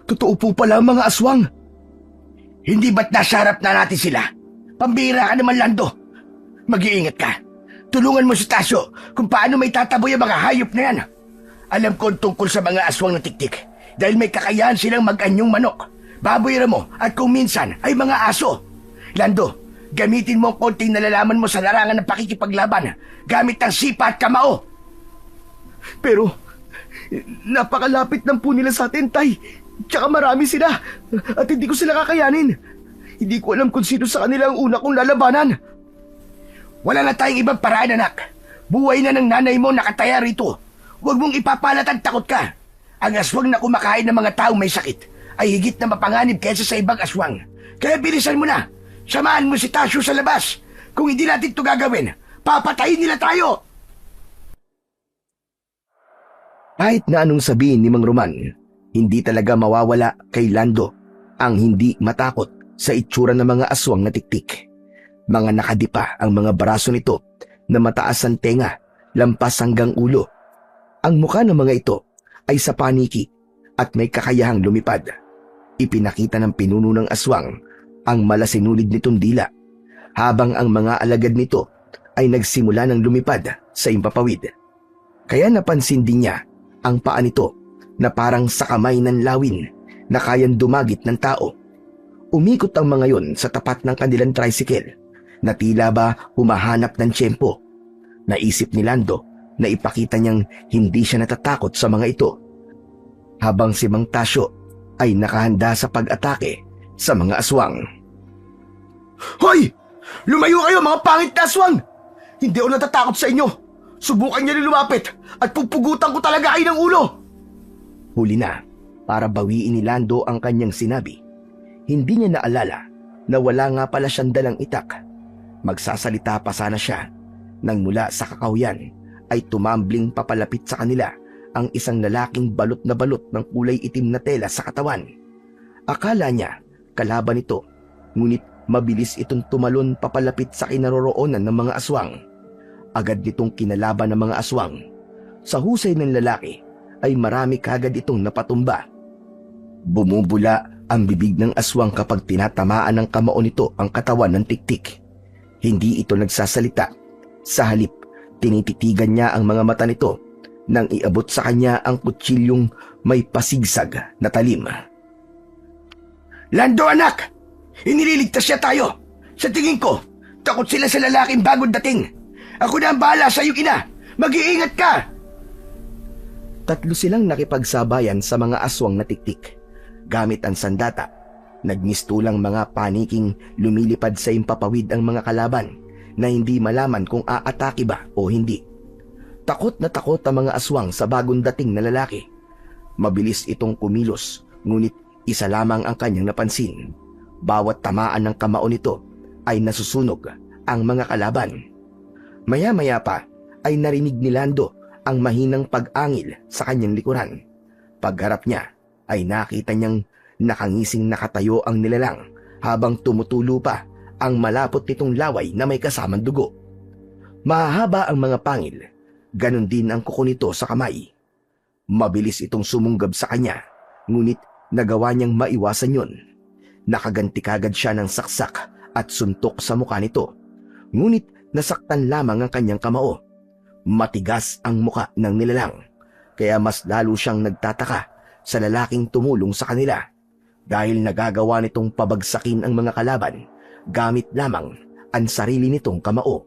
totoo po pala ang mga aswang. Hindi ba't nasa harap na natin sila? Pambira ka naman, Lando. Mag-iingat ka. Tulungan mo si Tasyo kung paano may tataboy ang mga hayop na yan. Alam ko tungkol sa mga aswang na tiktik. Dahil may kakayahan silang mag-anyong manok, baboy ramo at kung minsan ay mga aso. Lando, gamitin mo ang konting nalalaman mo sa larangan ng pakikipaglaban gamit ang sipa at kamao. Pero, napakalapit ng po nila sa atin, Tay. Tsaka marami sila. At hindi ko sila kakayanin. Hindi ko alam kung sino sa kanila ang una kong lalabanan. Wala na tayong ibang paraan, anak. Buhay na ng nanay mo nakataya rito. Huwag mong ipapalat at takot ka. Ang aswang na kumakain ng mga taong may sakit ay higit na mapanganib kaysa sa ibang aswang. Kaya bilisan mo na. Samahan mo si Tasyo sa labas. Kung hindi natin ito gagawin, papatayin nila tayo. Kahit na anong sabihin ni Mang Roman, hindi talaga mawawala kay Lando ang hindi matakot sa itsura ng mga aswang na tiktik. Mga nakadipa ang mga braso nito na mataas ang tenga, lampas hanggang ulo. Ang mukha ng mga ito ay sa paniki at may kakayahang lumipad. Ipinakita ng pinuno ng aswang ang malasinulid nitong dila, habang ang mga alagad nito ay nagsimula ng lumipad sa impapawid. Kaya napansin din niya ang paa nito na parang sa kamay ng lawin na kayang dumagit ng tao. Umikot ang mga yon sa tapat ng kanilang tricycle na tila ba humahanap ng tiyempo. Naisip ni Lando na ipakita niyang hindi siya natatakot sa mga ito, habang si Mang Tasyo ay nakahanda sa pag-atake sa mga aswang. Hoy! Lumayo kayo mga pangit na aswang! Hindi ako natatakot sa inyo. Subukan niyo rin lumapit at pupugutan ko talaga kayo ng ulo. Huli na, para bawiin ni Lando ang kanyang sinabi. Hindi niya naalala na wala nga pala siyang dalang itak. Magsasalita pa sana siya nang mula sa kakawyan ay tumambling papalapit sa kanila ang isang lalaking balot ng kulay itim na tela sa katawan. Akala niya kalaban ito, ngunit mabilis itong tumalon papalapit sa kinaroroonan ng mga aswang. Agad nitong kinalaban ng mga aswang. Sa husay ng lalaki ay marami kagad itong napatumba. Bumubula ang bibig ng aswang kapag tinatamaan ng kamao nito ang katawan ng tiktik. Hindi ito nagsasalita. Sa halip, tinititigan niya ang mga mata nito nang iabot sa kanya ang kutsilyong may pasigsag na talim. Lando, anak! Inililigtas siya tayo. Sa tingin ko, takot sila sa lalaking bagong dating. Ako na ang bahala sa iyong ina. Mag-iingat ka! Tatlo silang nakipagsabayan sa mga aswang na tiktik. Gamit ang sandata, nagmistulang mga paniking lumilipad sa impapawid ang mga kalaban na hindi malaman kung aatake ba o hindi. Takot na takot ang mga aswang sa bagong dating na lalaki. Mabilis itong kumilos, ngunit isa lamang ang kanyang napansin. Bawat tamaan ng kamao nito ay nasusunog ang mga kalaban. Maya-maya pa ay narinig ni Lando ang mahinang pag-angil sa kanyang likuran. Pagharap niya ay nakita niyang nakangising nakatayo ang nilalang habang tumutulo pa ang malapot nitong laway na may kasamang dugo. Mahahaba ang mga pangil, ganon din ang kuko nito sa kamay. Mabilis itong sumunggab sa kanya, ngunit nagawa niyang maiwasan yun. Nakaganti kagad siya ng saksak at suntok sa mukha nito, ngunit nasaktan lamang ang kanyang kamao. Matigas ang muka ng nilalang, kaya mas lalo siyang nagtataka sa lalaking tumulong sa kanila dahil nagagawa nitong pabagsakin ang mga kalaban gamit lamang ang sarili nitong kamao.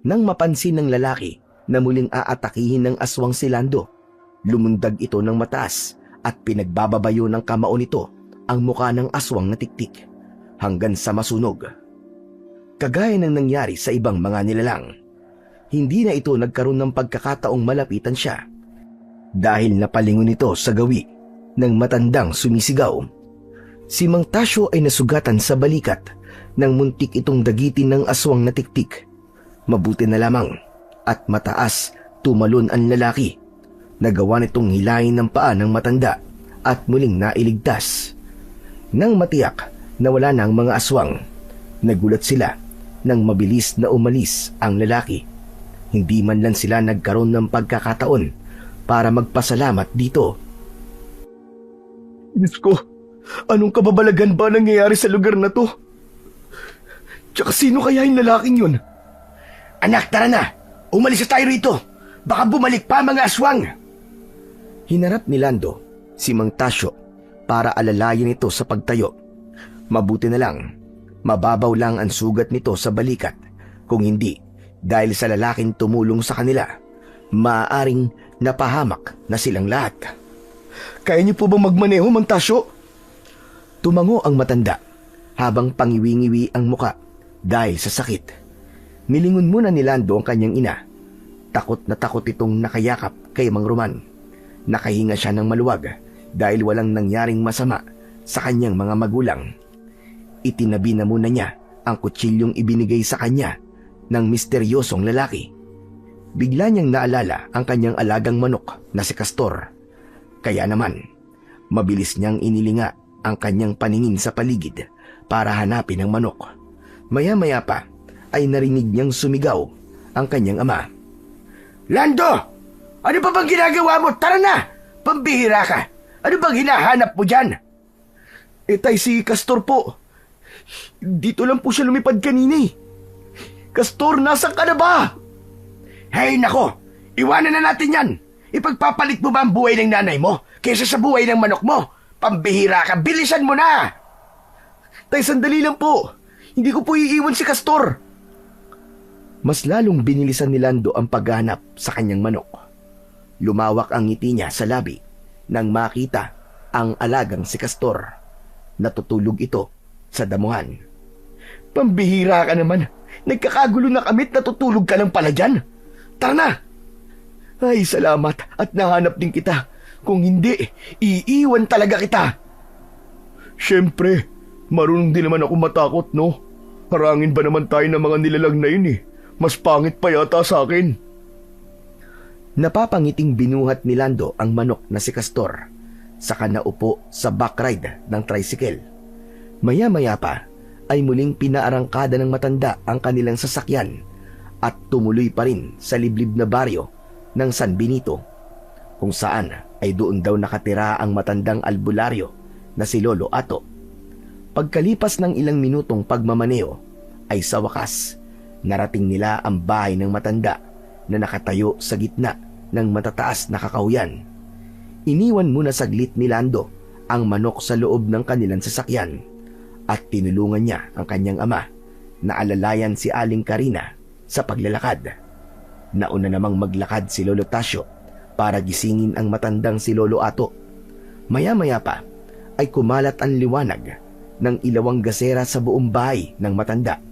Nang mapansin ng lalaki na muling aatakihin ng aswang si Lando, lumundag ito ng mataas at pinagbababayo ng kamao nito ang mukha ng aswang na tiktik hanggang sa masunog. Kagaya ng nangyari sa ibang mga nilalang, hindi na ito nagkaroon ng pagkakataong malapitan siya dahil napalingon ito sa gawi ng matandang sumisigaw. Si Mang Tasyo ay nasugatan sa balikat nang muntik itong dagitin ng aswang na tiktik. Mabuti na lamang at mataas tumalon ang lalaki. Nagawa nitong hilahin ng paa ng matanda at muling nailigtas. Nang matiyak na wala na ang mga aswang, nagulat sila nang mabilis na umalis ang lalaki. Hindi man lang sila nagkaroon ng pagkakataon para magpasalamat dito. Diyos ko, anong kababalagan ba nangyayari sa lugar na to? Tsaka sino kaya yung lalaking yun? Anak, tara na! Umalis na tayo rito! Baka bumalik pa mga aswang! Hinarap ni Lando si Mang Tasyo para alalayan ito sa pagtayo. Mabuti na lang, mababaw lang ang sugat nito sa balikat. Kung hindi, dahil sa lalaking tumulong sa kanila, maaaring napahamak na silang lahat. Kaya niyo po bang magmaneho, Mang Tasyo? Tumango ang matanda habang pangiwi-ngiwi ang muka dahil sa sakit. Nilingon muna ni Lando ang kanyang ina. Takot na takot itong nakayakap kay Mang Roman. Nakahinga siya ng maluwag dahil walang nangyaring masama sa kanyang mga magulang. Itinabi na muna niya ang kutsilyong ibinigay sa kanya ng misteryosong lalaki. Bigla niyang naalala ang kanyang alagang manok na si Castor. Kaya naman, mabilis niyang inilinga ang kanyang paningin sa paligid para hanapin ang manok. Maya-maya pa ay narinig niyang sumigaw ang kanyang ama. Lando! Ano pa bang ginagawa mo? Tara na! Pambihira ka! Ano bang hinahanap mo dyan? Tay, si Castor po. Dito lang po siya lumipad kanina eh. Castor, nasan ka na ba? Hey, nako! Iwanan na natin yan! Ipagpapalit mo ba ang buhay ng nanay mo kaysa sa buhay ng manok mo? Pambihira ka! Bilisan mo na! Tay, sandali lang po. Hindi ko po iiwan si Castor. Mas lalong binilisan ni Lando ang paghahanap sa kanyang manok. Lumawak ang ngiti niya sa labi nang makita ang alagang si Castor. Natutulog ito sa damuhan. Pambihira ka naman. Nagkakagulo na kami't natutulog ka lang pala dyan. Tara na! Ay, salamat at nahanap din kita. Kung hindi, iiwan talaga kita. Siyempre, marunong din naman ako matakot, no? Harangin ba naman tayo ng mga nilalang na yun eh? Mas pangit pa yata sa akin. Napapangiting binuhat ni Lando ang manok na si Castor. Saka naupo sa backride ng tricycle. Maya-maya pa ay muling pinaarangkada ng matanda ang kanilang sasakyan at tumuloy pa rin sa liblib na baryo ng San Benito, kung saan ay doon daw nakatira ang matandang albularyo na si Lolo Ato. Pagkalipas ng ilang minutong pagmamaneo ay sa wakas narating nila ang bahay ng matanda na nakatayo sa gitna ng matataas na kakahuyan. Iniwan muna saglit ni Lando ang manok sa loob ng kanilang sasakyan at tinulungan niya ang kanyang ama na alalayan si Aling Karina sa paglalakad. Nauna namang maglakad si Lolo Tasyo para gisingin ang matandang si Lolo Ato. Maya-maya pa ay kumalat ang liwanag ng ilawang gasera sa buong bahay ng matanda.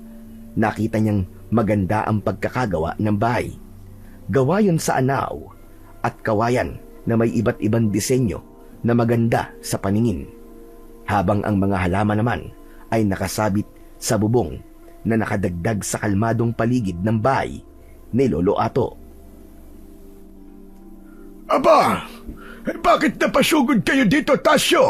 Nakita niyang maganda ang pagkakagawa ng bahay. Gawa yun sa anaw at kawayan na may iba't ibang disenyo na maganda sa paningin. Habang ang mga halaman naman ay nakasabit sa bubong na nakadagdag sa kalmadong paligid ng bahay ni Lolo Ato. Aba! Bakit napasugod kayo dito, Tasyo?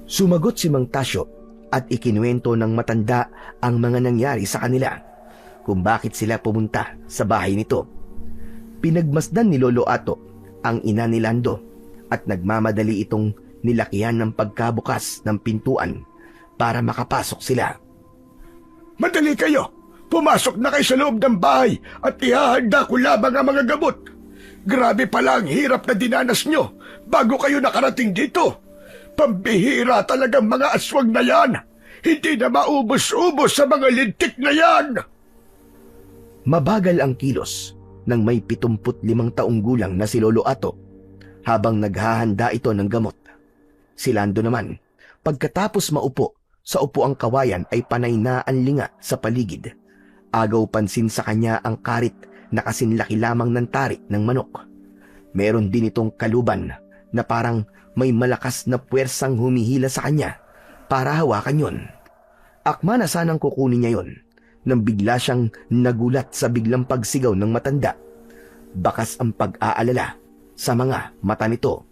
Sumagot si Mang Tasyo at ikinuwento ng matanda ang mga nangyari sa kanila, kung bakit sila pumunta sa bahay nito. Pinagmasdan ni Lolo Ato ang ina ni Lando at nagmamadali itong nilakihan ng pagkabukas ng pintuan para makapasok sila. Madali kayo! Pumasok na kayo sa loob ng bahay at ihahanda ko lamang ang mga gamot. Grabe pala ang hirap na dinanas nyo bago kayo nakarating dito. Pambihira talagang mga aswang na yan. Hindi na maubos-ubos sa mga lintik na yan. Mabagal ang kilos ng may 75 taong gulang na si Lolo Ato habang naghahanda ito ng gamot. Si Lando naman, pagkatapos maupo sa upuang kawayan ay panay na ang linga sa paligid. Agaw pansin sa kanya ang karit na kasinlaki lamang ng tarik ng manok. Meron din itong kaluban na parang may malakas na puwersang humihila sa kanya para hawakan yon. Akma na sanang kukunin niya yon nang bigla siyang nagulat sa biglang pagsigaw ng matanda. Bakas ang pag-aalala sa mga mata nito.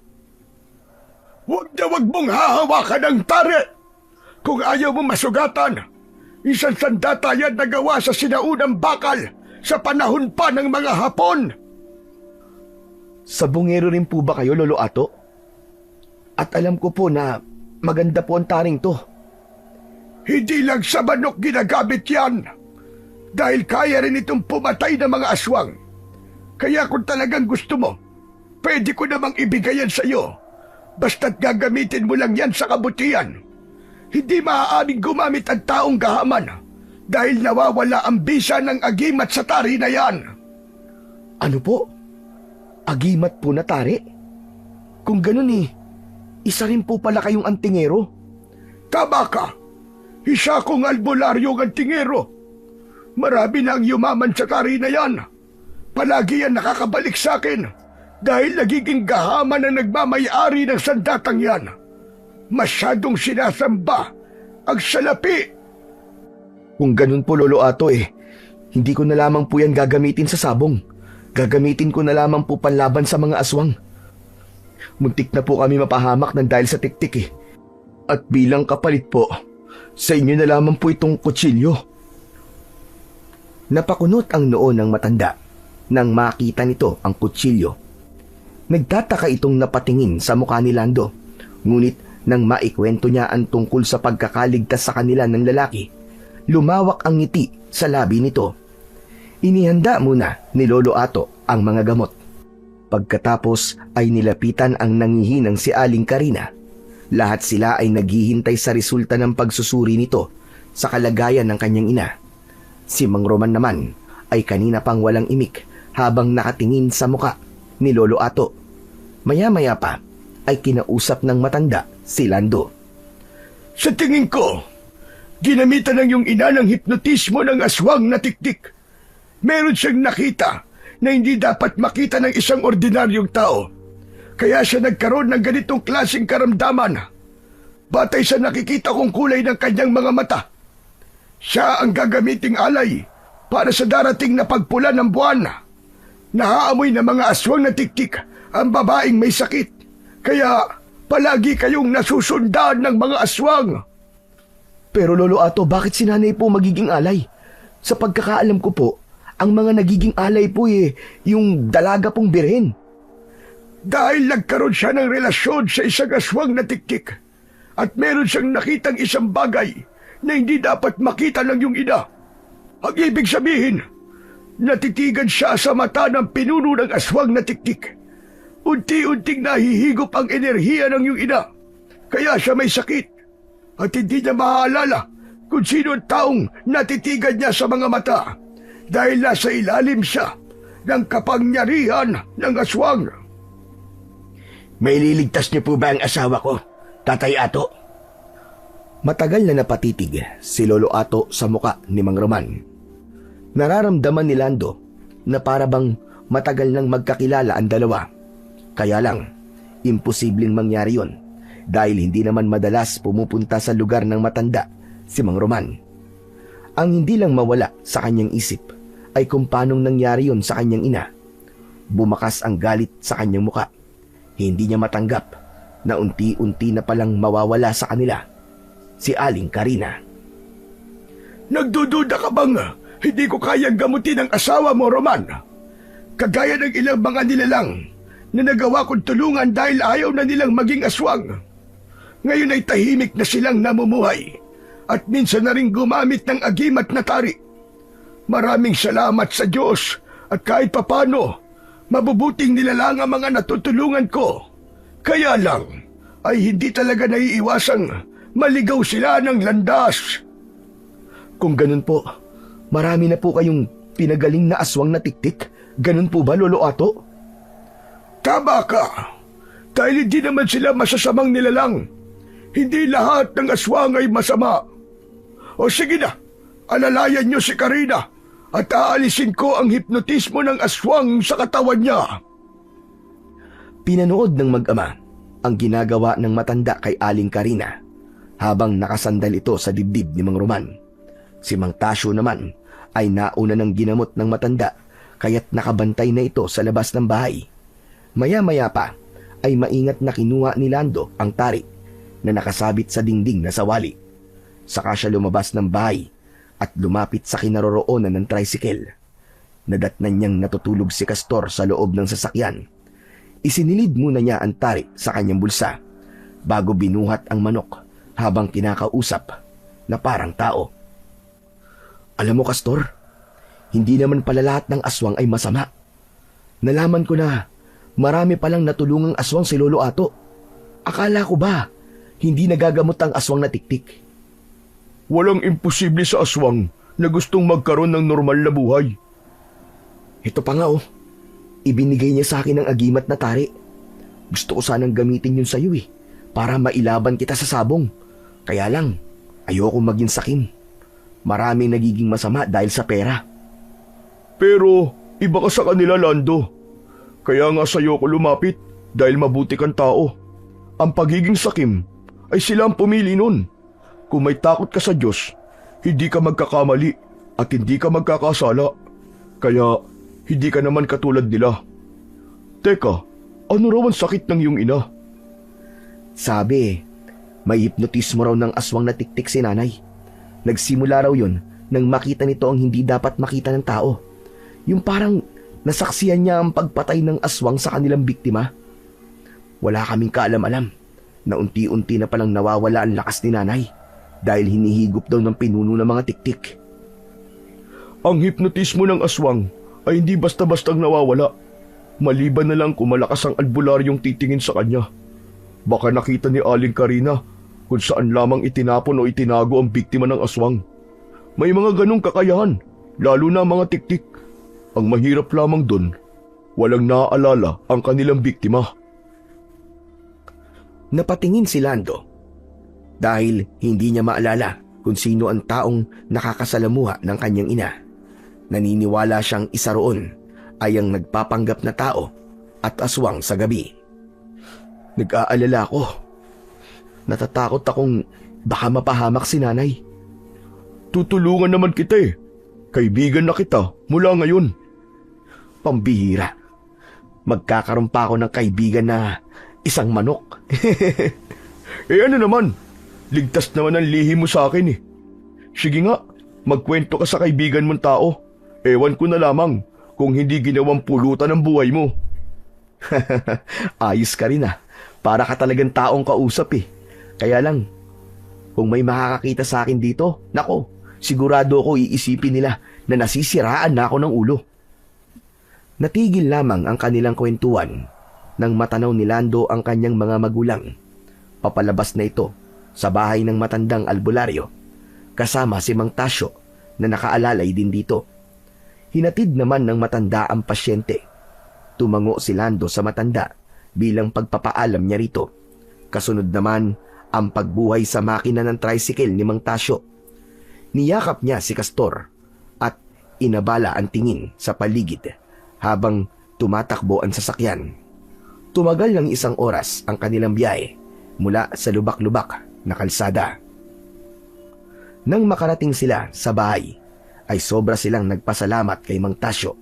Huwag mong hahawakan ang tari! Kung ayaw mo masugatan, isang sandata yan na gawa sa sinaunang bakal sa panahon pa ng mga Hapon. Sabungero rin po ba kayo, Lolo Ato? At alam ko po na maganda po ang taring to. Hindi lang sa manok ginagamit yan. Dahil kaya rin itong pumatay ng mga aswang. Kaya kung talagang gusto mo, pwede ko namang ibigay yan sa iyo. Basta't gagamitin mo lang yan sa kabutihan. Hindi maaaring gumamit ang taong gahaman dahil nawawala ang bisa ng agimat sa tari na yan. Ano po? Agimat po na tari? Kung ganun isa rin po pala kayong antingero. Tama ka. Isa kong albularyong antingero. Marami na ang yumaman sa tari na yan. Palagi yan nakakabalik sa akin dahil nagiging gahaman ang nagmamayari ng sandatang yan. Masyadong sinasamba ang salapi. Kung ganun po, Lolo Ato hindi ko na lamang po yan gagamitin sa sabong. Gagamitin ko na lamang po panlaban sa mga aswang. Muntik na po kami mapahamak ng dahil sa tiktik At bilang kapalit po, sa inyo na lamang po itong kutsilyo. Napakunot ang noo ng matanda nang makita nito ang kutsilyo. Nagtataka itong napatingin sa mukha ni Lando, ngunit nang maikwento niya ang tungkol sa pagkakaligtas sa kanila ng lalaki, lumawak ang ngiti sa labi nito. Inihanda muna ni Lolo Ato ang mga gamot. Pagkatapos ay nilapitan ang nangihinang si Aling Karina. Lahat sila ay naghihintay sa resulta ng pagsusuri nito sa kalagayan ng kanyang ina. Si Mang Roman naman ay kanina pang walang imik habang nakatingin sa muka ni Lolo Ato. Maya-maya pa ay kinausap ng matanda si Lando. Sa tingin ko, ginamitan ng iyong ina ng hipnotismo ng aswang na tiktik. Meron siyang nakita na hindi dapat makita ng isang ordinaryong tao. Kaya siya nagkaroon ng ganitong klaseng karamdaman. Batay sa nakikita kong kulay ng kanyang mga mata. Siya ang gagamiting alay para sa darating na pagpula ng buwan. Nahaamoy ng mga aswang na tiktik ang babaeng may sakit. Kaya palagi kayong nasusundan ng mga aswang. Pero Lolo Ato, bakit si nanay po magiging alay? Sa pagkakaalam ko po, ang mga nagiging alay po yung dalaga pong birhen. Dahil nagkaroon siya ng relasyon sa isang aswang na tiktik at meron siyang nakitang isang bagay na hindi dapat makita ng iyong ina. Ang ibig sabihin, natitigan siya sa mata ng pinuno ng aswang na tiktik. Unti-unting nahihigop ang enerhiya ng iyong ina. Kaya siya may sakit at hindi niya maaalala kung sino ang taong natitigan niya sa mga mata dahil nasa ilalim siya ng kapangyarihan ng aswang. May liligtas niyo po ba ang asawa ko, Tatay Ato? Matagal na napatitig si Lolo Ato sa muka ni Mang Roman. Nararamdaman ni Lando na para bang matagal nang magkakilala ang dalawa. Kaya lang, imposibleng mangyari yon dahil hindi naman madalas pumupunta sa lugar ng matanda si Mang Roman. Ang hindi lang mawala sa kanyang isip ay kung paanong nangyari yon sa kanyang ina. Bumakas ang galit sa kanyang muka. Hindi niya matanggap na unti-unti na palang mawawala sa kanila si Aling Karina. Nagdududa ka bang hindi ko kayang gamutin ang asawa mo, Roman? Kagaya ng ilang mga nilalang na nagawa kong tulungan dahil ayaw na nilang maging aswang. Ngayon ay tahimik na silang namumuhay at minsan na rin gumamit ng agimat na tari. Maraming salamat sa Diyos at kahit papano, mabubuting nilalang ang mga natutulungan ko. Kaya lang ay hindi talaga naiiwasang maligaw sila ng landas. Kung ganun po, marami na po kayong pinagaling na aswang na tiktik. Ganun po ba, Lolo Ato? Tama ka. Dahil hindi naman sila masasamang nilalang. Hindi lahat ng aswang ay masama. O sige na, alalayan niyo si Karina at aalisin ko ang hipnotismo ng aswang sa katawan niya. Pinanood ng mag-ama ang ginagawa ng matanda kay Aling Karina habang nakasandal ito sa dibdib ni Mang Roman. Si Mang Tasyo naman ay nauna ng ginamot ng matanda kaya't nakabantay na ito sa labas ng bahay. Maya-maya pa ay maingat na kinuha ni Lando ang tari na nakasabit sa dingding na sawali. Saka siya lumabas ng bahay at lumapit sa kinaroroonan ng tricycle. Nadatnan niyang natutulog si Castor sa loob ng sasakyan. Isinilid muna niya ang tari sa kanyang bulsa bago binuhat ang manok habang kinakausap na parang tao. Alam mo, Castor, hindi naman pala lahat ng aswang ay masama. Nalaman ko na marami palang natulungang aswang si Lolo Ato. Akala ko ba, hindi nagagamot ang aswang na tiktik? Walang imposible sa aswang na gustong magkaroon ng normal na buhay. Ito pa nga oh, ibinigay niya sa akin ng agimat na tari. Gusto ko sanang gamitin yun sa'yo para mailaban kita sa sabong. Kaya lang, ayoko maging sakim. Maraming nagiging masama dahil sa pera. Pero iba ka sa kanila, Lando. Kaya nga sa'yo ko lumapit dahil mabuti kang tao. Ang pagiging sakim ay sila ang pumili nun. Kung may takot ka sa Diyos, hindi ka magkakamali at hindi ka magkakasala. Kaya hindi ka naman katulad nila. Teka, ano raw ang sakit ng iyong ina? Sabi, may hipnotismo raw ng aswang na tiktik si nanay. Nagsimula raw yun nang makita nito ang hindi dapat makita ng tao. Yung parang nasaksiyan niya ang pagpatay ng aswang sa kanilang biktima. Wala kaming kaalam-alam na unti-unti na palang nawawala ang lakas ni nanay dahil hinihigop daw ng pinuno ng mga tiktik. Ang hipnotismo ng aswang ay hindi basta-bastang nawawala. Maliban na lang kung malakas ang albularyong titingin sa kanya. Baka nakita ni Aling Karina kung saan lamang itinapon o itinago ang biktima ng aswang. May mga ganong kakayahan, lalo na mga tiktik. Ang mahirap lamang dun, walang naaalala ang kanilang biktima. Napatingin si Lando dahil hindi niya maalala kung sino ang taong nakakasalamuha ng kanyang ina. Naniniwala siyang isa roon ay ang nagpapanggap na tao at aswang sa gabi. Nag-aalala ako. Natatakot akong baka mapahamak si nanay. Tutulungan naman kita. Kaibigan na kita mula ngayon. Pambihira. Magkakaroon pa ako ng kaibigan na isang manok. Ano naman? Ligtas naman ang lihi mo sa akin Sige nga, magkwento ka sa kaibigan mong tao. Ewan ko na lamang kung hindi ginawang pulutan ang buhay mo. Ayos ka rin Para ka talagang taong kausap Kaya lang, kung may makakakita sa akin dito, nako, sigurado ako iisipin nila na nasisiraan na ako ng ulo. Natigil lamang ang kanilang kwentuhan nang matanaw ni Lando ang kanyang mga magulang. Papalabas na ito sa bahay ng matandang albularyo, kasama si Mang Tasyo na nakaalalay din dito. Hinatid naman ng matanda ang pasyente. Tumango si Lando sa matanda bilang pagpapaalam niya rito. Kasunod naman ang pagbuhay sa makina ng tricycle ni Mang Tasyo. Niyakap niya si Castor at inabala ang tingin sa paligid habang tumatakbo ang sasakyan. Tumagal ng 1 oras ang kanilang biyahe mula sa lubak-lubak na kalsada. Nang makarating sila sa bahay, ay sobra silang nagpasalamat kay Mang Tasyo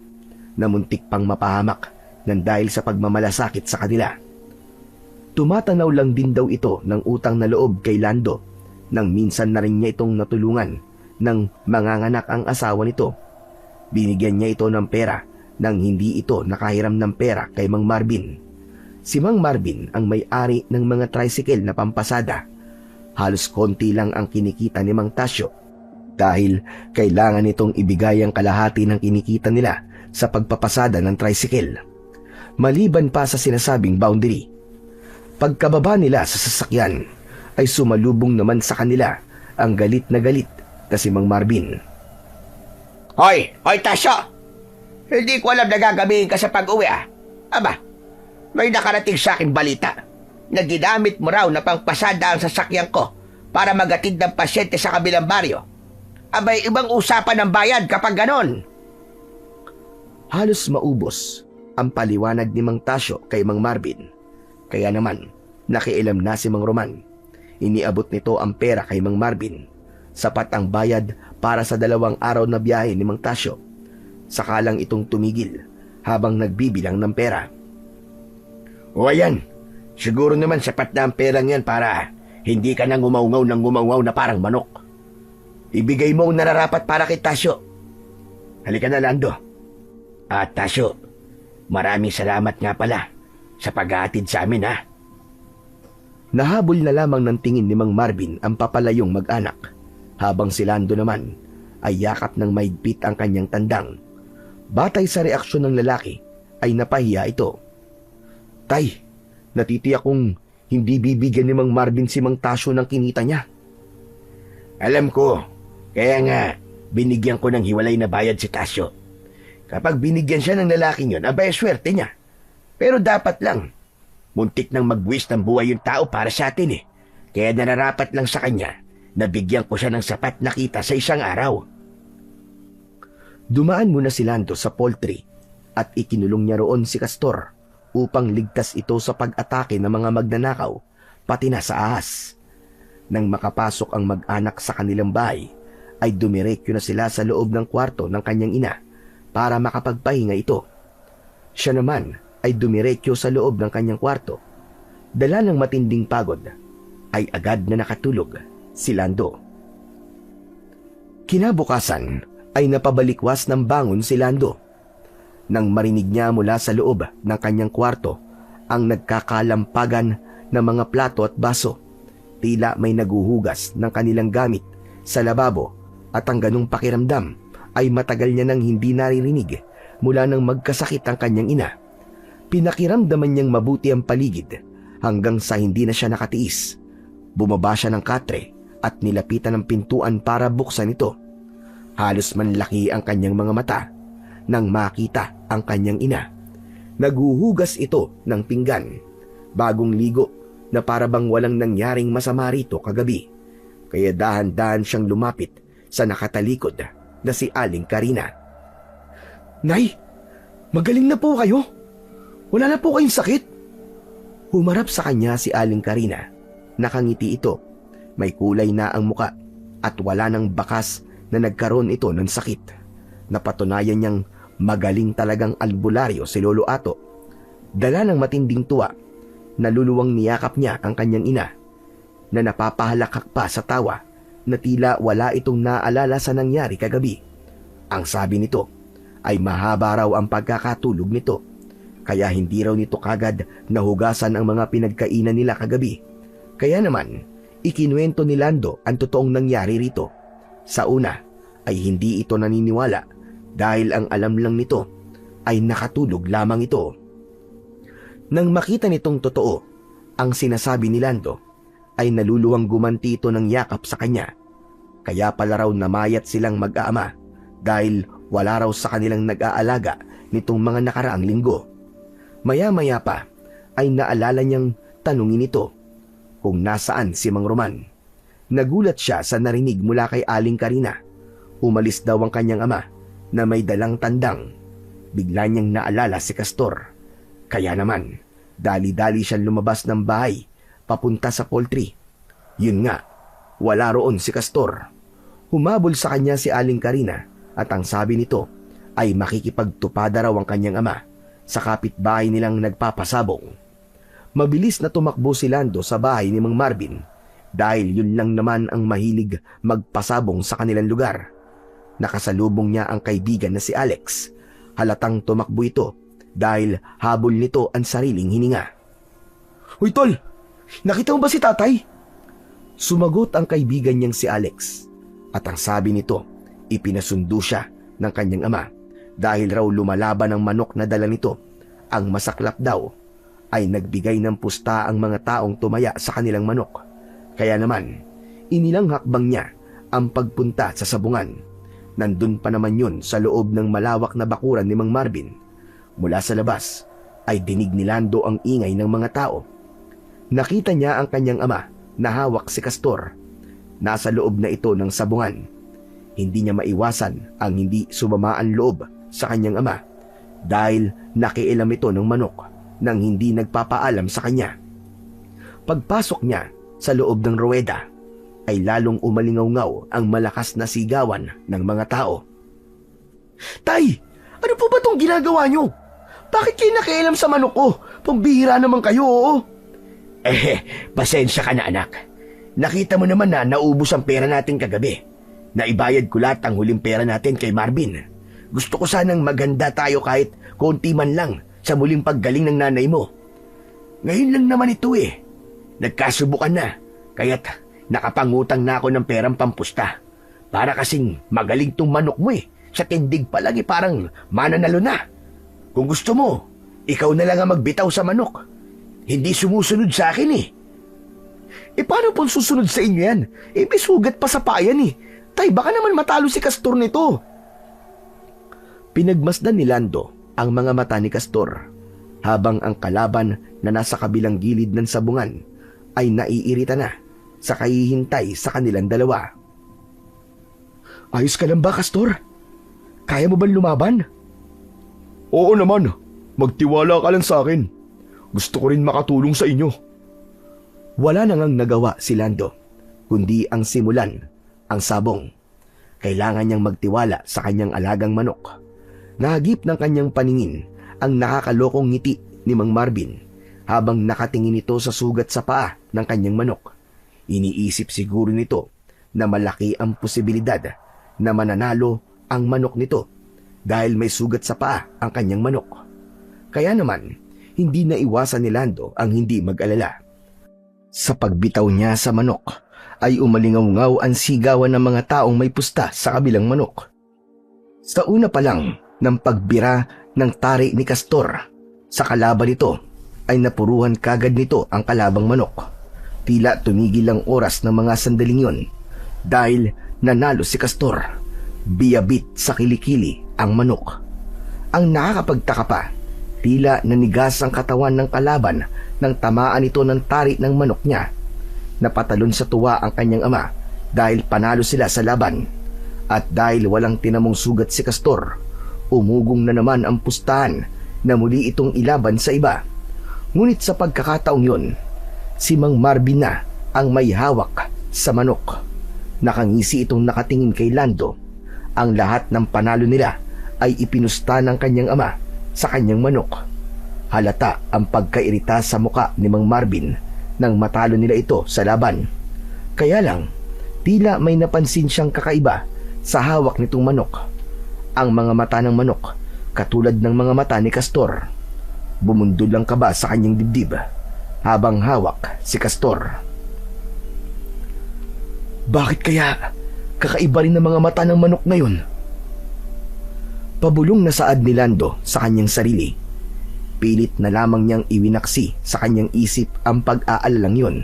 na muntik pang mapahamak nang dahil sa pagmamalasakit sa kanila. Tumatanaw lang din daw ito ng utang na loob kay Lando nang minsan na rin niya itong natulungan nang manganganak ang asawa nito. Binigyan niya ito ng pera nang hindi ito nakahiram ng pera kay Mang Marvin. Si Mang Marvin ang may-ari ng mga tricycle na pampasada. Halos konti lang ang kinikita ni Mang Tasyo dahil kailangan nitong ibigay ang kalahati ng kinikita nila sa pagpapasada ng tricycle. Maliban pa sa sinasabing boundary. Pagkababa nila sa sasakyan ay sumalubong naman sa kanila ang galit na si Mang Marvin. Hoy Tasyo! Hindi ko alam na gagamihin ka sa pag-uwi Aba, may nakarating sa akin balita na ginamit mo raw na pangpasada ang sasakyan ko para magatid ng pasyente sa kabilang baryo. Abay, ibang usapan ng bayad kapag ganon. Halos maubos ang paliwanag ni Mang Tasyo kay Mang Marvin. Kaya naman, nakialam na si Mang Roman. Iniabot nito ang pera kay Mang Marvin. Sapat ang bayad para sa 2 araw na biyahe ni Mang Tasyo. Saka lang itong tumigil habang nagbibilang ng pera. O ayan, siguro naman sapat na ang perang yan para hindi ka nang umaungaw na parang manok. Ibigay mo ang nararapat para kay Tasyo. Halika na, Lando. Tasyo, maraming salamat nga pala sa pag-aatid sa amin Nahabol na lamang ng tingin ni Mang Marvin ang papalayong mag-anak, habang si Lando naman ay yakap ng maigpit ang kanyang tandang. Batay sa reaksyon ng lalaki ay napahiya ito. Tay, natitiyak kong hindi bibigyan ni Mang Marvin si Mang Tasyo ng kinita niya. Alam ko, kaya nga binigyan ko ng hiwalay na bayad si Tasyo. Kapag binigyan siya ng lalaking yun, abay swerte niya. Pero dapat lang, muntik nang magbuwis ng buhay yung tao para sa atin eh. Kaya nararapat lang sa kanya na bigyan ko siya ng sapat na kita sa isang araw. Dumaan muna si Lando sa poultry at ikinulong niya roon si Castor upang ligtas ito sa pag-atake ng mga magnanakaw, pati na sa ahas. Nang makapasok ang mag-anak sa kanilang bahay, ay dumiretso na sila sa loob ng kwarto ng kanyang ina para makapagpahinga ito. Siya naman ay dumiretso sa loob ng kanyang kwarto. Dala ng matinding pagod, ay agad na nakatulog si Lando. Kinabukasan ay napabalikwas ng bangon si Lando. Nang marinig niya mula sa loob ng kanyang kwarto ang nagkakalampagan ng mga plato at baso, tila may naguhugas ng kanilang gamit sa lababo, at ang ganung pakiramdam ay matagal niya nang hindi naririnig mula nang magkasakit ang kanyang ina. Pinakiramdaman niyang mabuti ang paligid hanggang sa hindi na siya nakatiis. Bumaba siya ng katre at nilapitan ng pintuan para buksan ito. Halos manlaki ang kanyang mga mata nang makita ang kanyang ina. Naguhugas ito ng pinggan, bagong ligo na para bang walang nangyaring masama rito kagabi. Kaya dahan-dahan siyang lumapit sa nakatalikod na si Aling Karina. "Nay, magaling na po kayo? Wala na po kayong sakit?" Humarap sa kanya si Aling Karina. Nakangiti ito. May kulay na ang muka at wala nang bakas na nagkaroon ito ng sakit. Napatunayan niyang magaling talagang albularyo si Lolo Ato. Dala ng matinding tuwa, naluluwang niyakap niya ang kanyang ina na napapahalakak pa sa tawa na tila wala itong naalala sa nangyari kagabi. Ang sabi nito ay mahaba raw ang pagkakatulog nito, kaya hindi raw nito kagad nahugasan ang mga pinagkainan nila kagabi. Kaya naman, ikinuwento ni Lando ang totoong nangyari rito. Sa una ay hindi ito naniniwala dahil ang alam lang nito ay nakatulog lamang ito. Nang makita nitong totoo ang sinasabi ni Lando, ay naluluwang gumanti ito ng yakap sa kanya. Kaya pala raw namayat silang mag-aama dahil wala raw sa kanilang nag-aalaga nitong mga nakaraang linggo. Maya-maya pa ay naalala niyang tanungin ito kung nasaan si Mang Roman. Nagulat siya sa narinig mula kay Aling Karina. Umalis daw ang kanyang ama na may dalang tandang. Bigla niyang naalala si Castor. Kaya naman, dali-dali siyang lumabas ng bahay papunta sa poultry. Yun nga, wala roon si Castor. Humabol sa kanya si Aling Karina at ang sabi nito ay makikipagtupada raw ang kanyang ama sa kapitbahay nilang nagpapasabong. Mabilis na tumakbo si Lando sa bahay ni Mang Marvin dahil yun lang naman ang mahilig magpasabong sa kanilang lugar. Nakasalubong niya ang kaibigan na si Alex. Halatang tumakbo ito dahil habol nito ang sariling hininga. "Uy tol, nakita mo ba si tatay?" Sumagot ang kaibigan niyang si Alex at ang sabi nito, ipinasundo siya ng kanyang ama dahil raw lumalaban ang manok na dala nito. Ang masaklap daw ay nagbigay ng pusta ang mga taong tumaya sa kanilang manok. Kaya naman, inilang hakbang niya ang pagpunta sa sabungan. Nandun pa naman yun sa loob ng malawak na bakuran ni Mang Marvin. Mula sa labas ay dinig ni Lando ang ingay ng mga tao. Nakita niya ang kanyang ama na hawak si Castor. Nasa loob na ito ng sabungan. Hindi niya maiwasan ang hindi sumamaan loob sa kanyang ama dahil nakialam ito ng manok nang hindi nagpapaalam sa kanya. Pagpasok niya sa loob ng ruweda ay lalong umalingaw-ngaw ang malakas na sigawan ng mga tao. "Tay, ano po ba itong ginagawa niyo? Bakit kayo nakialam sa manok ko? Pambihira naman kayo, oo." Pasensya ka na anak. Nakita mo naman na naubos ang pera natin kagabi. Naibayad ko lahat ang huling pera natin kay Marvin. Gusto ko sanang maganda tayo kahit konti man lang sa muling paggaling ng nanay mo. Ngayon lang naman ito eh. Nagkasubukan na, kaya't nakapangutang na ako ng perang pampusta. Para kasing magaling tong manok mo eh. Sa tindig pa lang parang mananalo na. Kung gusto mo, ikaw na lang ang magbitaw sa manok. Hindi sumusunod sa akin eh. Paano po susunod sa inyo yan? May sugat pa sa payan eh. Tay, baka naman matalo si Castor nito. Pinagmasdan ni Lando ang mga mata ni Castor habang ang kalaban na nasa kabilang gilid ng sabungan ay naiirita na sa kahihintay sa kanilang dalawa. Ayos ka lang ba, Castor? Kaya mo bang lumaban? Oo naman, magtiwala ka lang sa akin. Gusto ko rin makatulong sa inyo. Wala na ngang nagawa si Lando, kundi ang simulan, ang sabong. Kailangan niyang magtiwala sa kanyang alagang manok. Nahagip ng kanyang paningin ang nakakalokong ngiti ni Mang Marvin habang nakatingin ito sa sugat sa paa ng kanyang manok. Iniisip siguro nito na malaki ang posibilidad na mananalo ang manok nito dahil may sugat sa paa ang kanyang manok. Kaya naman, hindi naiwasan ni Lando ang hindi mag-alala. Sa pagbitaw niya sa manok, ay umalingaw-ngaw ang sigawan ng mga taong may pusta sa kabilang manok. Sa una pa lang ng pagbira ng tari ni Castor sa kalaban nito, ay napuruhan kagad nito ang kalabang manok. Tila tumigil ang oras ng mga sandaling yon dahil nanalo si Castor. Biyabit sa kilikili ang manok. Ang nakakapagtaka pa, tila nanigas ang katawan ng kalaban nang tamaan ito ng tari ng manok niya. Napatalon sa tuwa ang kanyang ama dahil panalo sila sa laban. At dahil walang tinamong sugat si Castor, umugong na naman ang pustahan na muli itong ilaban sa iba. Ngunit sa pagkakataong yon, si Mang Marvin na ang may hawak sa manok. Nakangisi itong nakatingin kay Lando. Ang lahat ng panalo nila ay ipinusta ng kanyang ama sa kanyang manok. Halata ang pagkairita sa muka ni Mang Marvin nang matalo nila ito sa laban. Kaya lang, tila may napansin siyang kakaiba sa hawak nitong manok. Ang mga mata ng manok, katulad ng mga mata ni Castor. Bumundol lang kaba sa kanyang dibdib habang hawak si Castor. Bakit kaya kakaiba rin ang mga mata ng manok ngayon? Pabulong na saad ni Lando sa kanyang sarili. Pilit na lamang niyang iwinaksi sa kanyang isip ang pag-aalalang yun.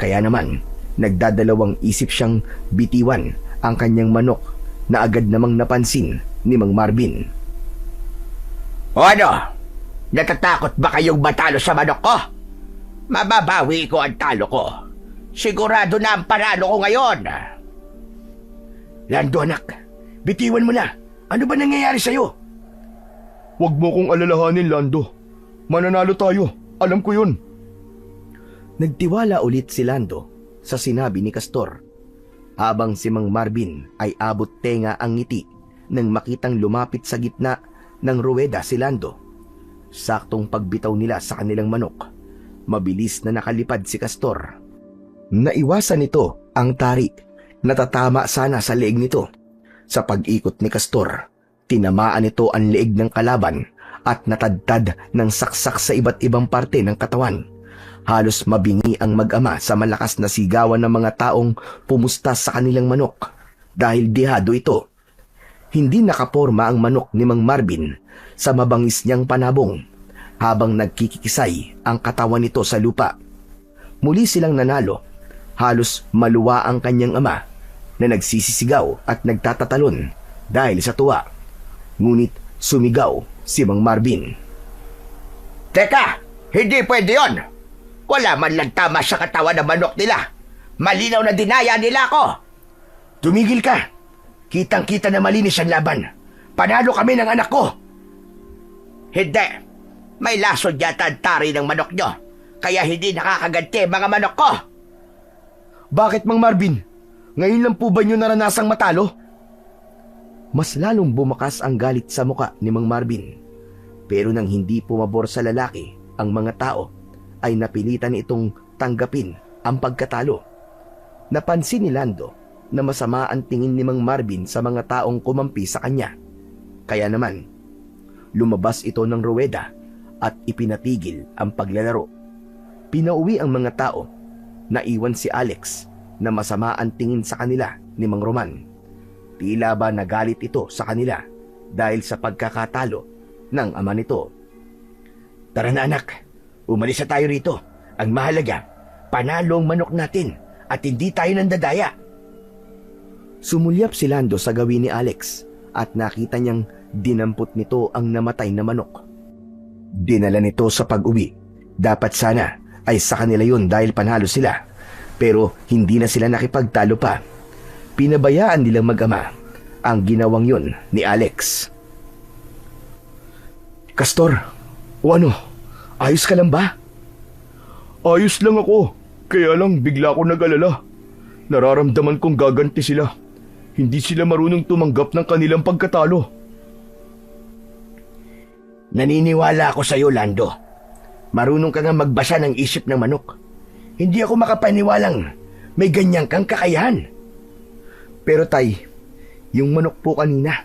Kaya naman, nagdadalawang isip siyang bitiwan ang kanyang manok na agad namang napansin ni Mang Marvin. O ano? Natatakot ba kayong matalo sa manok ko? Mababawi ko ang talo ko. Sigurado na ang panalo ko ngayon. Lando anak, bitiwan mo na. Ano ba nangyayari sa'yo? Huwag mo kong alalahanin, Lando. Mananalo tayo. Alam ko yun. Nagtiwala ulit si Lando sa sinabi ni Castor, habang si Mang Marvin ay abot tenga ang ngiti nang makitang lumapit sa gitna ng ruweda si Lando. Saktong pagbitaw nila sa kanilang manok, mabilis na nakalipad si Castor. Naiwasan nito ang tari na tatama sana sa leeg nito. Sa pag-ikot ni Castor, tinamaan nito ang leeg ng kalaban at natadtad ng saksak sa iba't ibang parte ng katawan. Halos mabingi ang mag-ama sa malakas na sigawan ng mga taong pumusta sa kanilang manok dahil dihado ito. Hindi nakaporma ang manok ni Mang Marvin sa mabangis niyang panabong habang nagkikisay ang katawan nito sa lupa. Muli silang nanalo. Halos maluwa ang kanyang ama na nagsisisigaw at nagtatatalon dahil sa tuwa. Ngunit sumigaw si Mang Marvin. Teka, hindi pwede yon. Wala man lang tama sa katawan ng manok nila. Malinaw na dinaya nila ako. Tumigil ka. Kitang-kita na malinis ang laban. Panalo kami ng anak ko. Hindi. May lasod yata ang tari ng manok nyo. Kaya hindi nakakaganti ang mga manok ko. Bakit, Mang Marvin? Ngayon lang po ba nyo naranasang matalo? Mas lalong bumakas ang galit sa muka ni Mang Marvin. Pero nang hindi pumabor sa lalaki ang mga tao, ay napilitan itong tanggapin ang pagkatalo. Napansin ni Lando na masama ang tingin ni Mang Marvin sa mga taong kumampi sa kanya. Kaya naman, lumabas ito ng ruweda at ipinatigil ang paglalaro. Pinauwi ang mga tao. Naiwan si Alex na masama ang tingin sa kanila ni Mang Roman. Tila ba nagalit ito sa kanila dahil sa pagkakatalo ng ama nito. Tara na anak, umalis na tayo rito. Ang mahalaga, panalo ang manok natin at hindi tayo nandadaya. Sumulyap si Lando sa gawin ni Alex at nakita niyang dinampot nito ang namatay na manok. Dinala nito sa pag-uwi. Dapat sana ay sa kanila yun dahil panalo sila. Pero hindi na sila nakipagtalo pa. Pinabayaan nilang mag-ama ang ginawang yun ni Alex. Castor, o ano? Ayos ka lang ba? Ayos lang ako, kaya lang bigla ako nag-alala. Nararamdaman kong gaganti sila. Hindi sila marunong tumanggap ng kanilang pagkatalo. Naniniwala ako sa iyo, Lando. Marunong ka nga magbasa ng isip ng manok. Hindi ako makapaniwalang may ganyan kang kakayahan. Pero tay, yung manok po kanina,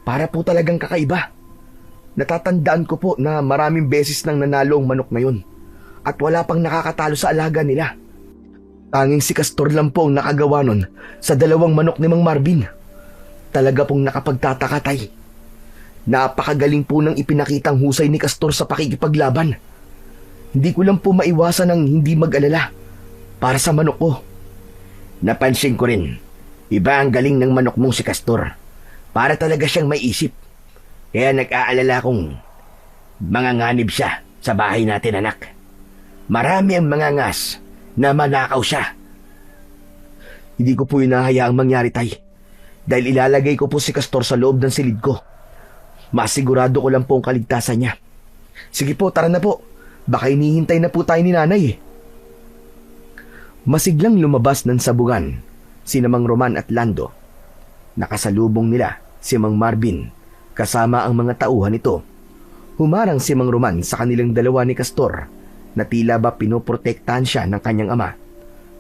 para po talagang kakaiba. Natatandaan ko po na maraming beses nang nanalo ang manok na yun at wala pang nakakatalo sa alaga nila. Tanging si Castor lang po ang nakagawa nun sa dalawang manok ni Mang Marvin. Talaga pong nakapagtataka, tay. Napakagaling po ng ipinakitang husay ni Castor sa pakikipaglaban. Hindi ko lang po maiwasan ang hindi mag-alala para sa manok ko. Napansin ko rin, iba ang galing ng manok mong si Castor. Para talaga siyang may isip. Kaya nag-aalala kong manganganib siya sa bahay natin, anak. Marami ang mangangas na manakaw siya. Hindi ko po inahayaang mangyari, tay. Dahil ilalagay ko po si Castor sa loob ng silid ko. Masigurado ko lang po ang kaligtasan niya. Sige po, tara na po. Baka inihintay na po tayo ni nanay. Masiglang lumabas ng sabugan si Mang Roman at Lando. Nakasalubong nila si Mang Marvin kasama ang mga tauhan nito. Humarang si Mang Roman sa kanilang dalawa ni Castor na tila ba pinoprotektahan siya ng kanyang ama.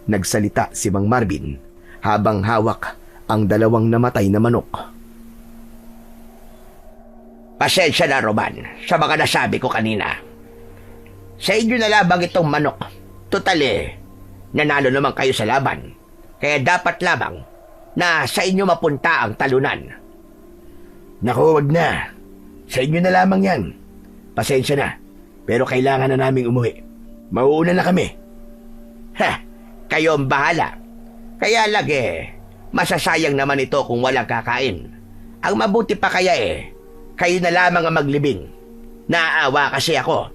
Nagsalita si Mang Marvin habang hawak ang dalawang namatay na manok. Pasensya na, Roman, sa mga nasabi ko kanina. Sa inyo na labang itong manok. Total nanalo naman kayo sa laban. Kaya dapat labang na sa inyo mapunta ang talunan. Naku, wag na. Sa inyo na lamang yan. Pasensya na, pero kailangan na naming umuwi. Mauuna na kami. Ha, kayo ang bahala. Kaya lang masasayang naman ito kung walang kakain. Ang mabuti pa kaya kayo na lamang ang maglibing. Naaawa kasi ako.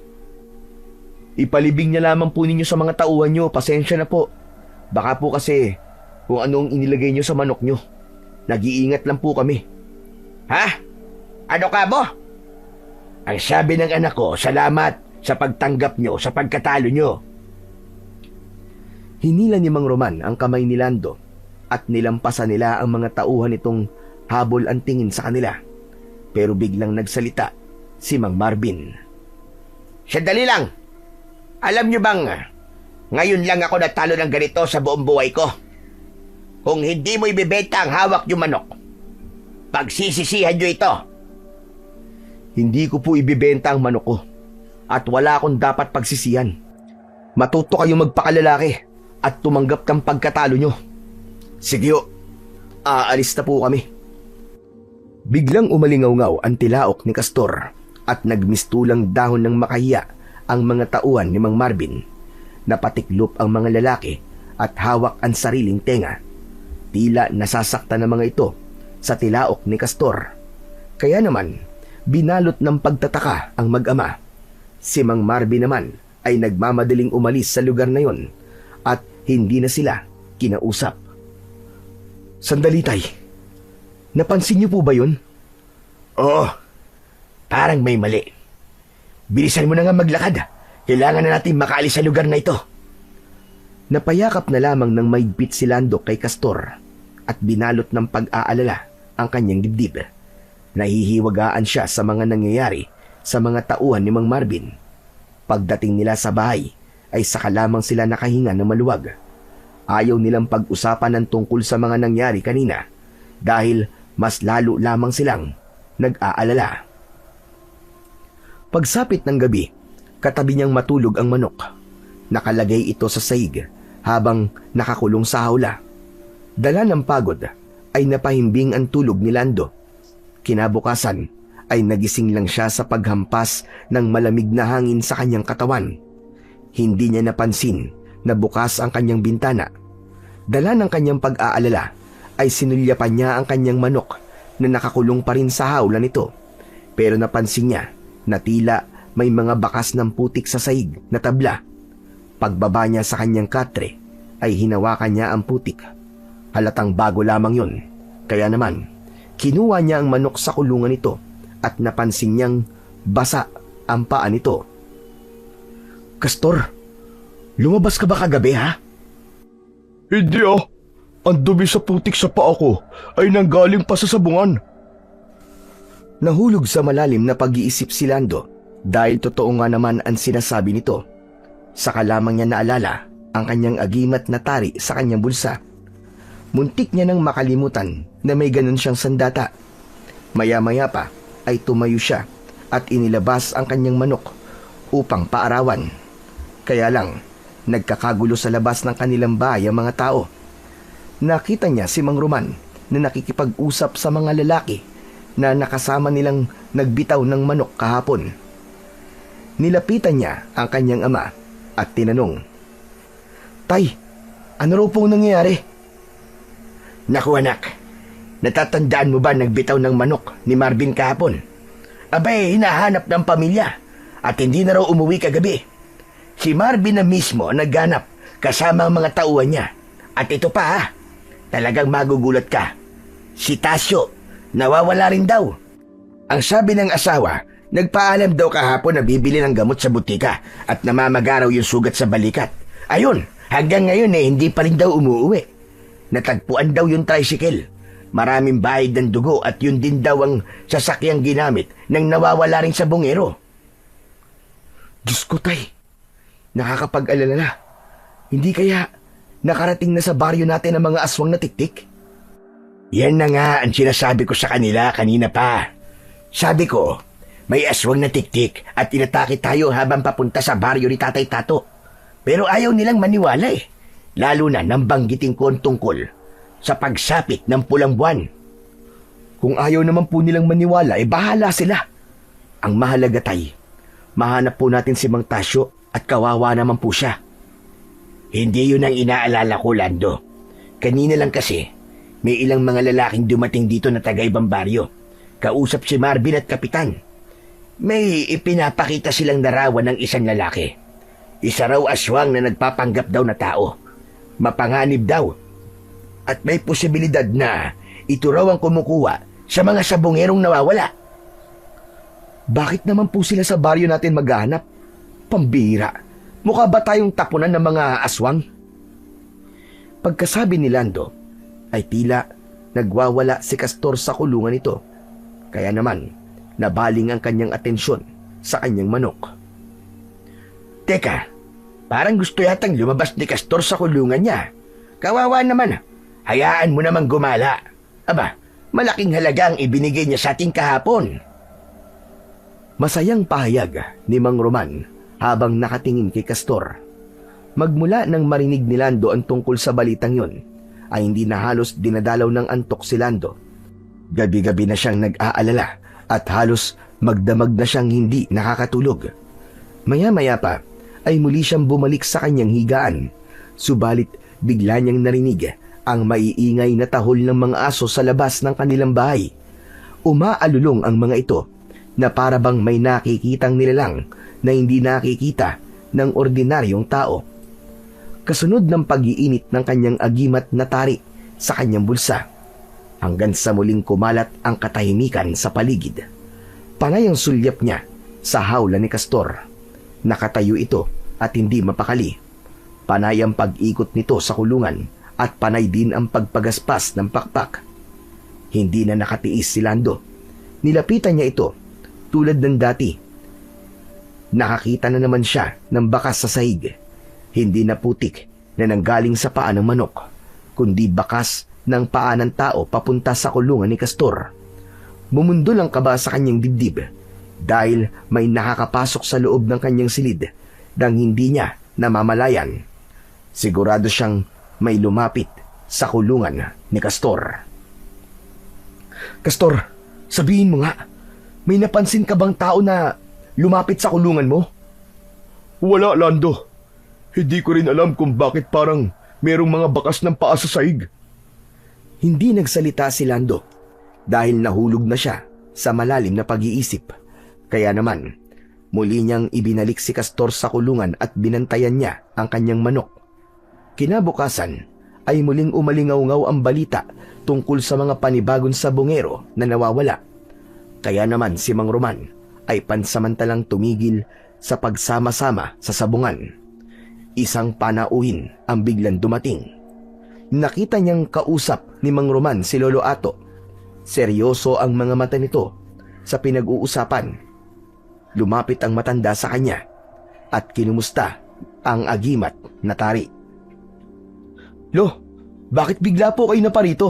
Ipalibing niya lamang po ninyo sa mga tauhan nyo. Pasensya na po. Baka po kasi kung anong inilagay nyo sa manok nyo. Nag-iingat lang po kami. Ha? Ano ka mo? Ang sabi ng anak ko, salamat sa pagtanggap nyo sa pagkatalo nyo. Hinila ni Mang Roman ang kamay ni Lando at nilampasan nila ang mga tauhan nitong habol ang tingin sa kanila. Pero biglang nagsalita si Mang Marvin. Sandali lang. Alam nyo bang, ngayon lang ako natalo ng ganito sa buong buhay ko. Kung hindi mo ibibenta ang hawak yung manok, pagsisisihan nyo ito. Hindi ko po ibibenta ang manok ko at wala akong dapat pagsisihan. Matuto kayong magpakalalaki at tumanggap ng pagkatalo nyo. Sige o, aalis na po kami. Biglang umalingaw-ngaw ang tilaok ni Castor at nagmistulang dahon ng makahiya ang mga tauhan ni Mang Marvin. Napatiklop ang mga lalaki at hawak ang sariling tenga. Tila nasasaktan ng mga ito sa tilaok ni Castor. Kaya naman, binalot ng pagtataka ang mag-ama. Si Mang Marvin naman ay nagmamadaling umalis sa lugar na yon at hindi na sila kinausap. Sandali, tay. Napansin niyo po ba yun? Oo, parang may mali. Bilisan mo na nga maglakad. Kailangan na natin makaalis sa lugar na ito. Napayakap na lamang ng maigpit si Lando kay Castor at binalot ng pag-aalala ang kanyang dibdib. Nahihiwagaan siya sa mga nangyayari sa mga tauhan ni Mang Marvin. Pagdating nila sa bahay ay saka lamang sila nakahinga ng maluwag. Ayaw nilang pag-usapan ng tungkol sa mga nangyari kanina dahil mas lalo lamang silang nag-aalala. Pagsapit ng gabi, katabi niyang matulog ang manok. Nakalagay ito sa saig habang nakakulong sa hawla. Dala ng pagod ay napahimbing ang tulog ni Lando. Kinabukasan ay nagising lang siya sa paghampas ng malamig na hangin sa kanyang katawan. Hindi niya napansin na bukas ang kanyang bintana. Dala ng kanyang pag-aalala ay sinulyapan niya ang kanyang manok na nakakulong pa rin sa hawla nito. Pero napansin niya na tila may mga bakas ng putik sa sahig na tabla. Pagbaba niya sa kanyang katre ay hinawakan niya ang putik. Halatang bago lamang yun. Kaya naman, kinuha niya ang manok sa kulungan nito at napansin niyang basa ang paa nito. Castor, lumabas ka ba kagabi ha? Hindi ah. Ang dumi sa putik sa paa ko ay nanggaling pa sa sabungan. Nahulog sa malalim na pag-iisip si Lando dahil totoo nga naman ang sinasabi nito. Saka lamang niya naalala ang kanyang agimat na tari sa kanyang bulsa. Muntik niya nang makalimutan na may ganun siyang sandata. Maya-maya pa ay tumayo siya at inilabas ang kanyang manok upang paarawan. Kaya lang, nagkakagulo sa labas ng kanilang bahay ang mga tao. Nakita niya si Mang Roman na nakikipag-usap sa mga lalaki na nakasama nilang nagbitaw ng manok kahapon. Nilapitan niya ang kanyang ama at tinanong, "Tay, ano raw pong nangyayari?" Naku anak, natatandaan mo ba nagbitaw ng manok ni Marvin kahapon? Abay, hinahanap ng pamilya at hindi na raw umuwi kagabi. Si Marvin na mismo nagganap kasama ang mga tauhan niya. At ito pa ha, talagang magugulat ka. Si Tasyo, nawawala rin daw. Ang sabi ng asawa, nagpaalam daw kahapon na bibili ng gamot sa butika at namamagaraw yung sugat sa balikat. Ayun, hanggang ngayon hindi pa rin daw umuwi. Natagpuan daw yung tricycle. Maraming bahid ng dugo at yun din daw ang sasakyang ginamit nang nawawala rin sa bungero. Diyos ko, tay. Nakakapag-alala na. Hindi kaya nakarating na sa baryo natin ang mga aswang na tiktik? Yan na nga ang sinasabi ko sa kanila kanina pa. Sabi ko, may aswang na tiktik at inatake tayo habang papunta sa baryo ni Tatay Tato. Pero ayaw nilang maniwala eh. Lalo na nang banggitin ko ang tungkol sa pagsapit ng pulang buwan. Kung ayaw naman po nilang maniwala, bahala sila. Ang mahalaga, tay, mahanap po natin si Mang Tasyo at kawawa naman po siya. Hindi yun ang inaalala ko, Lando. Kanina lang kasi, may ilang mga lalaking dumating dito na taga-ibang baryo. Kausap si Marvin at Kapitan. May ipinapakita silang larawan ng isang lalaki. Isa raw aswang na nagpapanggap daw na tao. Mapanganib daw. At may posibilidad na ito raw ang kumukuha sa mga sabongerong nawawala. Bakit naman po sila sa baryo natin maghahanap? Pambira. Mukha ba tayong tapunan ng mga aswang? Pagkasabi ni Lando, ay tila nagwawala si Castor sa kulungan nito. Kaya naman, nabaling ang kanyang atensyon sa kanyang manok. Teka, parang gusto yatang lumabas ni Castor sa kulungan niya. Kawawa naman. Hayaan mo namang gumala. Aba, malaking halaga ang ibinigay niya sa ating kahapon. Masayang pahayag ni Mang Roman habang nakatingin kay Castor. Magmula nang marinig ni Lando ang tungkol sa balitang yon, ay hindi na halos dinadalaw ng antok si Lando. Gabi-gabi na siyang nag-aalala at halos magdamag na siyang hindi nakakatulog. Maya-maya pa ay muli siyang bumalik sa kanyang higaan. Subalit bigla niyang narinig ang maiingay na tahol ng mga aso sa labas ng kanilang bahay. Umaalulong ang mga ito na para bang may nakikitang nilalang na hindi nakikita ng ordinaryong tao. Kasunod ng pag-iinit ng kanyang agimat na tari sa kanyang bulsa, hanggang sa muling kumalat ang katahimikan sa paligid. Panay ang sulyap niya sa hawla ni Castor. Nakatayo ito at hindi mapakali. Panay ang pag-ikot nito sa kulungan at panay din ang pagpagaspas ng pakpak. Hindi na nakatiis si Lando. Nilapitan niya ito tulad ng dati. Nakakita na naman siya ng bakas sa sahig. Hindi na putik na nanggaling sa paa ng manok, kundi bakas ng paa ng tao papunta sa kulungan ni Castor. Bumundol ang kaba sa kanyang dibdib dahil may nakakapasok sa loob ng kanyang silid nang hindi niya namamalayan. Sigurado siyang may lumapit sa kulungan ni Castor. Castor, sabihin mo nga, may napansin ka bang tao na lumapit sa kulungan mo? Wala, Lando. Hindi ko rin alam kung bakit parang merong mga bakas ng paa sa sahig. Hindi nagsalita si Lando dahil nahulog na siya sa malalim na pag-iisip. Kaya naman, muli niyang ibinalik si Castor sa kulungan at binantayan niya ang kanyang manok. Kinabukasan ay muling umalingaw-ngaw ang balita tungkol sa mga panibagong sabongero na nawawala. Kaya naman si Mang Roman ay pansamantalang tumigil sa pagsama-sama sa sabungan. Isang panauhin ang biglang dumating. Nakita niyang kausap ni Mang Roman si Lolo Ato. Seryoso ang mga mata nito sa pinag-uusapan. Lumapit ang matanda sa kanya at kinumusta ang agimat na tari. Lo, bakit bigla po kayo naparito?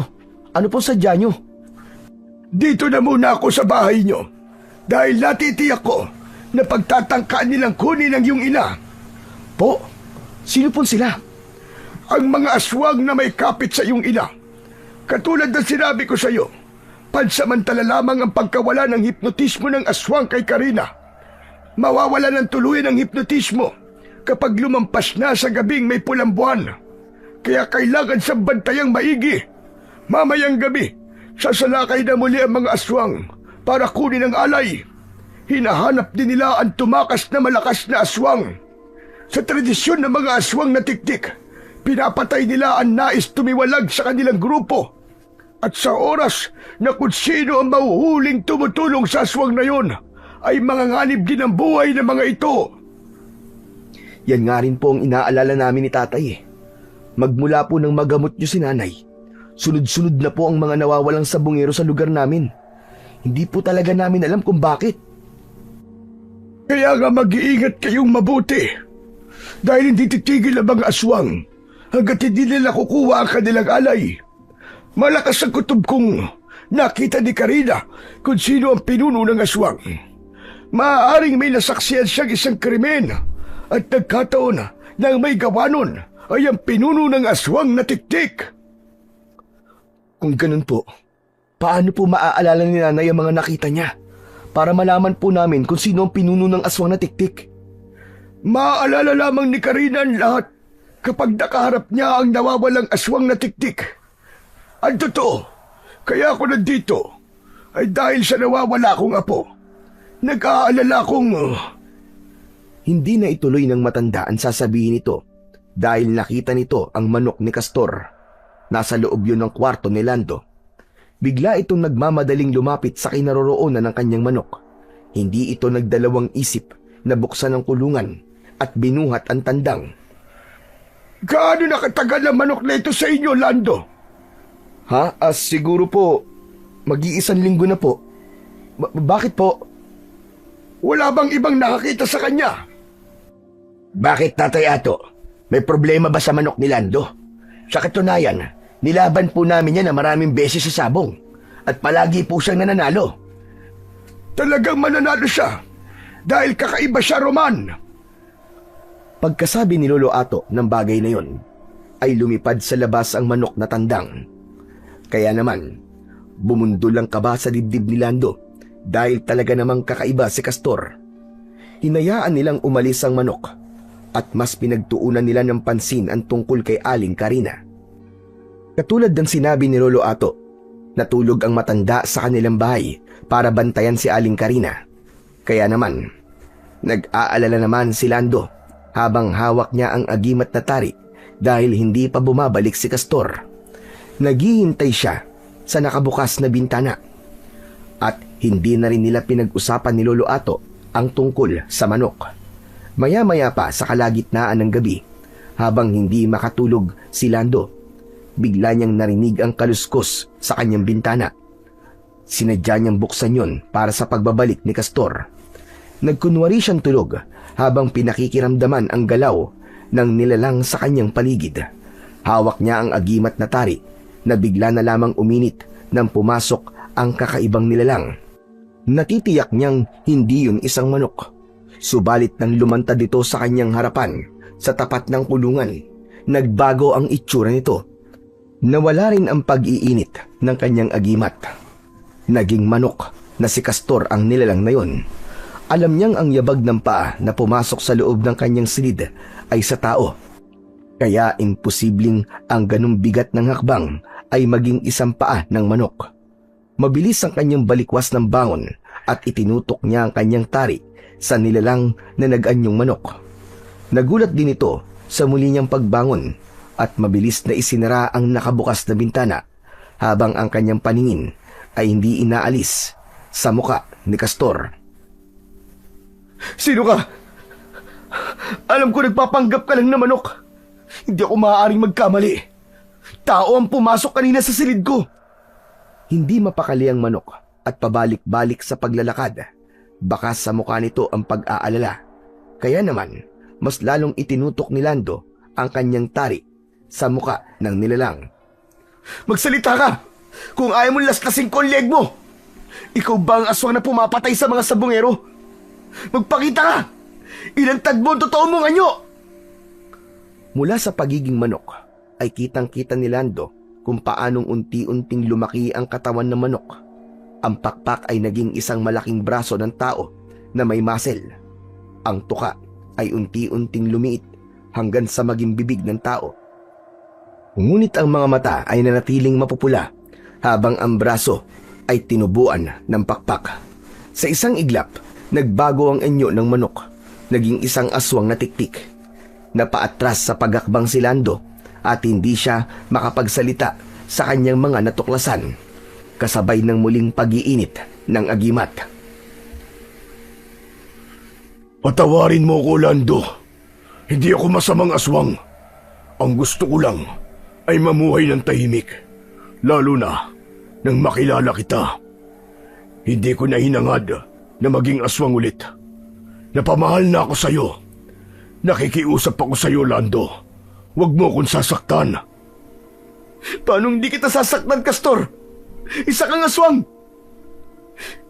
Ano po sadya nyo? Dito na muna ako sa bahay nyo dahil natitiyak ko na pagtatangkaan nilang kunin ang iyong ina. Po, sino po sila? Ang mga aswang na may kapit sa iyong ina. Katulad ng sinabi ko sa iyo, pansamantala lamang ang pagkawala ng hipnotismo ng aswang kay Karina. Mawawala ng tuluyan ang hipnotismo kapag lumampas na sa gabing may pulang buwan. Kaya kailangan sa bantayang maigi. Mamayang gabi, sasalakay na muli ang mga aswang para kunin ang alay. Hinahanap din nila ang tumakas na malakas na aswang. Sa tradisyon ng mga aswang na tiktik, pinapatay nila ang nais tumiwalag sa kanilang grupo. At sa oras na kung sino ang mahuhuling tumutulong sa aswang na yon, ay manganganib din ang buhay ng mga ito. Yan nga rin po ang inaalala namin ni tatay eh. Magmula po nang magamot niyo si nanay, sunod-sunod na po ang mga nawawalang sabongero sa lugar namin. Hindi po talaga namin alam kung bakit. Kaya nga mag-iingat kayong mabuti. Dahil hindi titigil ang mga aswang hanggat hindi nila kukuha ang kanilang alay. Malakas ang kutob kong nakita ni Karina kung sino ang pinuno ng aswang. Maaaring may nasaksihan siyang isang krimen at nagkataon na ang may gawa nun ay ang pinuno ng aswang na tiktik. Kung ganun po, paano po maaalala ni nanay ang mga nakita niya? Para malaman po namin kung sino ang pinuno ng aswang na tiktik. Maaalala lamang ni Karina ang lahat kapag nakaharap niya ang nawawalang aswang na tiktik. Ang totoo, kaya ako nandito ay dahil sa nawawala kong apo. Nag-aalala kong... Hindi na ituloy ng matanda ang sasabihin nito dahil nakita nito ang manok ni Castor. Nasa loob yun ng kwarto ni Lando. Bigla itong nagmamadaling lumapit sa kinaroroonan ng kanyang manok. Hindi ito nagdalawang isip na buksan ang kulungan at binuhat ang tandang. Gaano nakatagal ang manok na ito sa inyo, Lando? Ha? Siguro po, mag-iisang linggo na po. Bakit po? Wala bang ibang nakakita sa kanya? Bakit, Tatay Ato? May problema ba sa manok ni Lando? Sa katunayan, nilaban po namin yan na maraming beses sa sabong at palagi po siyang nananalo. Talagang mananalo siya dahil kakaiba siya, Roman. Pagkasabi ni Lolo Ato ng bagay na yon, ay lumipad sa labas ang manok na tandang. Kaya naman, bumundol ang kaba sa dibdib ni Lando dahil talaga namang kakaiba si Castor. Hinayaan nilang umalis ang manok at mas pinagtuunan nila ng pansin ang tungkol kay Aling Karina. Katulad ng sinabi ni Lolo Ato, natulog ang matanda sa kanilang bahay para bantayan si Aling Karina. Kaya naman, nag-aalala naman si Lando habang hawak niya ang agimat na tari dahil hindi pa bumabalik si Castor. Naghihintay siya sa nakabukas na bintana at hindi na rin nila pinag-usapan ni Lolo Ato ang tungkol sa manok. Maya-maya pa sa kalagitnaan ng gabi, habang hindi makatulog si Lando, bigla niyang narinig ang kaluskos sa kanyang bintana. Sinadya niyang buksan yon para sa pagbabalik ni Castor. Nagkunwari siyang tulog habang pinakikiramdaman ang galaw ng nilalang sa kanyang paligid. Hawak niya ang agimat na tari na bigla na lamang uminit nang pumasok ang kakaibang nilalang. Natitiyak niyang hindi yun isang manok. Subalit nang lumantad ito sa kanyang harapan sa tapat ng kulungan, nagbago ang itsura nito. Nawala rin ang pag-iinit ng kanyang agimat. Naging manok na si Castor ang nilalang na yon. Alam niyang ang yabag ng paa na pumasok sa loob ng kanyang silid ay sa tao. Kaya imposibleng ang ganung bigat ng hakbang ay maging isang paa ng manok. Mabilis ang kanyang balikwas ng bangon at itinutok niya ang kanyang tari sa nilalang na nag-anyong manok. Nagulat din ito sa muli niyang pagbangon at mabilis na isinara ang nakabukas na bintana habang ang kanyang paningin ay hindi inaalis sa muka ni Castor. Sino ka? Alam ko nagpapanggap ka lang na manok. Hindi ako maaaring magkamali. Tao ang pumasok kanina sa silid ko. Hindi mapakali ang manok at pabalik-balik sa paglalakad. Baka sa mukha nito ang pag-aalala. Kaya naman, mas lalong itinutok ni Lando ang kanyang tari sa muka ng nilalang. Magsalita ka! Kung ayaw mong laslasin ko ang leg mo! Ikaw ba ang aswang na pumapatay sa mga sabungero? Magpakita ka! Ilantad mo ang totoo mong anyo! Mula sa pagiging manok, ay kitang-kita ni Lando kung paanong unti-unting lumaki ang katawan ng manok. Ang pakpak ay naging isang malaking braso ng tao na may muscle. Ang tuka ay unti-unting lumiit hanggang sa maging bibig ng tao. Ngunit ang mga mata ay nanatiling mapupula habang ang braso ay tinubuan ng pakpak. Sa isang iglap, nagbago ang anyo ng manok. Naging isang aswang na tiktik. Napaatras sa pagakbang si Lando at hindi siya makapagsalita sa kanyang mga natuklasan. Kasabay ng muling pag-iinit ng agimat. Patawarin mo ko, Lando. Hindi ako masamang aswang. Ang gusto ko lang ay mamuhay ng tahimik. Lalo na nang makilala kita. Hindi ko na hinangad na maging aswang ulit. Napamahal na ako sa'yo. Nakikiusap ako sa'yo, Lando. Huwag mo akong sasaktan. Paano hindi kita sasaktan, Castor? Isa kang aswang.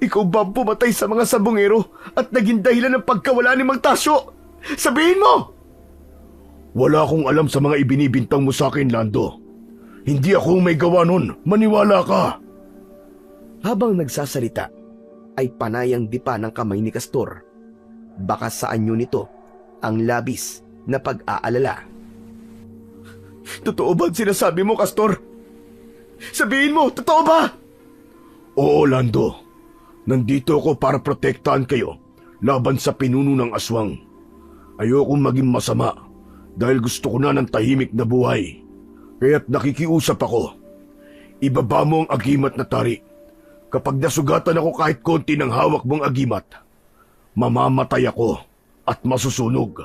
Ikaw ba ang pumatay sa mga sabungero at naging dahilan ng pagkawala ni Mang Tasyo? Sabihin mo! Wala akong alam sa mga ibinibintang mo sa akin, Lando. Hindi ako may gawa nun. Maniwala ka. Habang nagsasalita, ay panayang dipa ng kamay ni Castor. Baka sa anyo nito ang labis na pag-aalala. Totoo ba ang sinasabi mo, Castor? Sabihin mo, totoo ba? Oo, Lando. Nandito ako para protektahan kayo laban sa pinuno ng aswang. Ayokong maging masama dahil gusto ko na ng tahimik na buhay. Kaya't nakikiusap ako. Ibaba mo ang agimat na tari. Kapag nasugatan ako kahit konti ng hawak mong agimat, mamamatay ako at masusunog.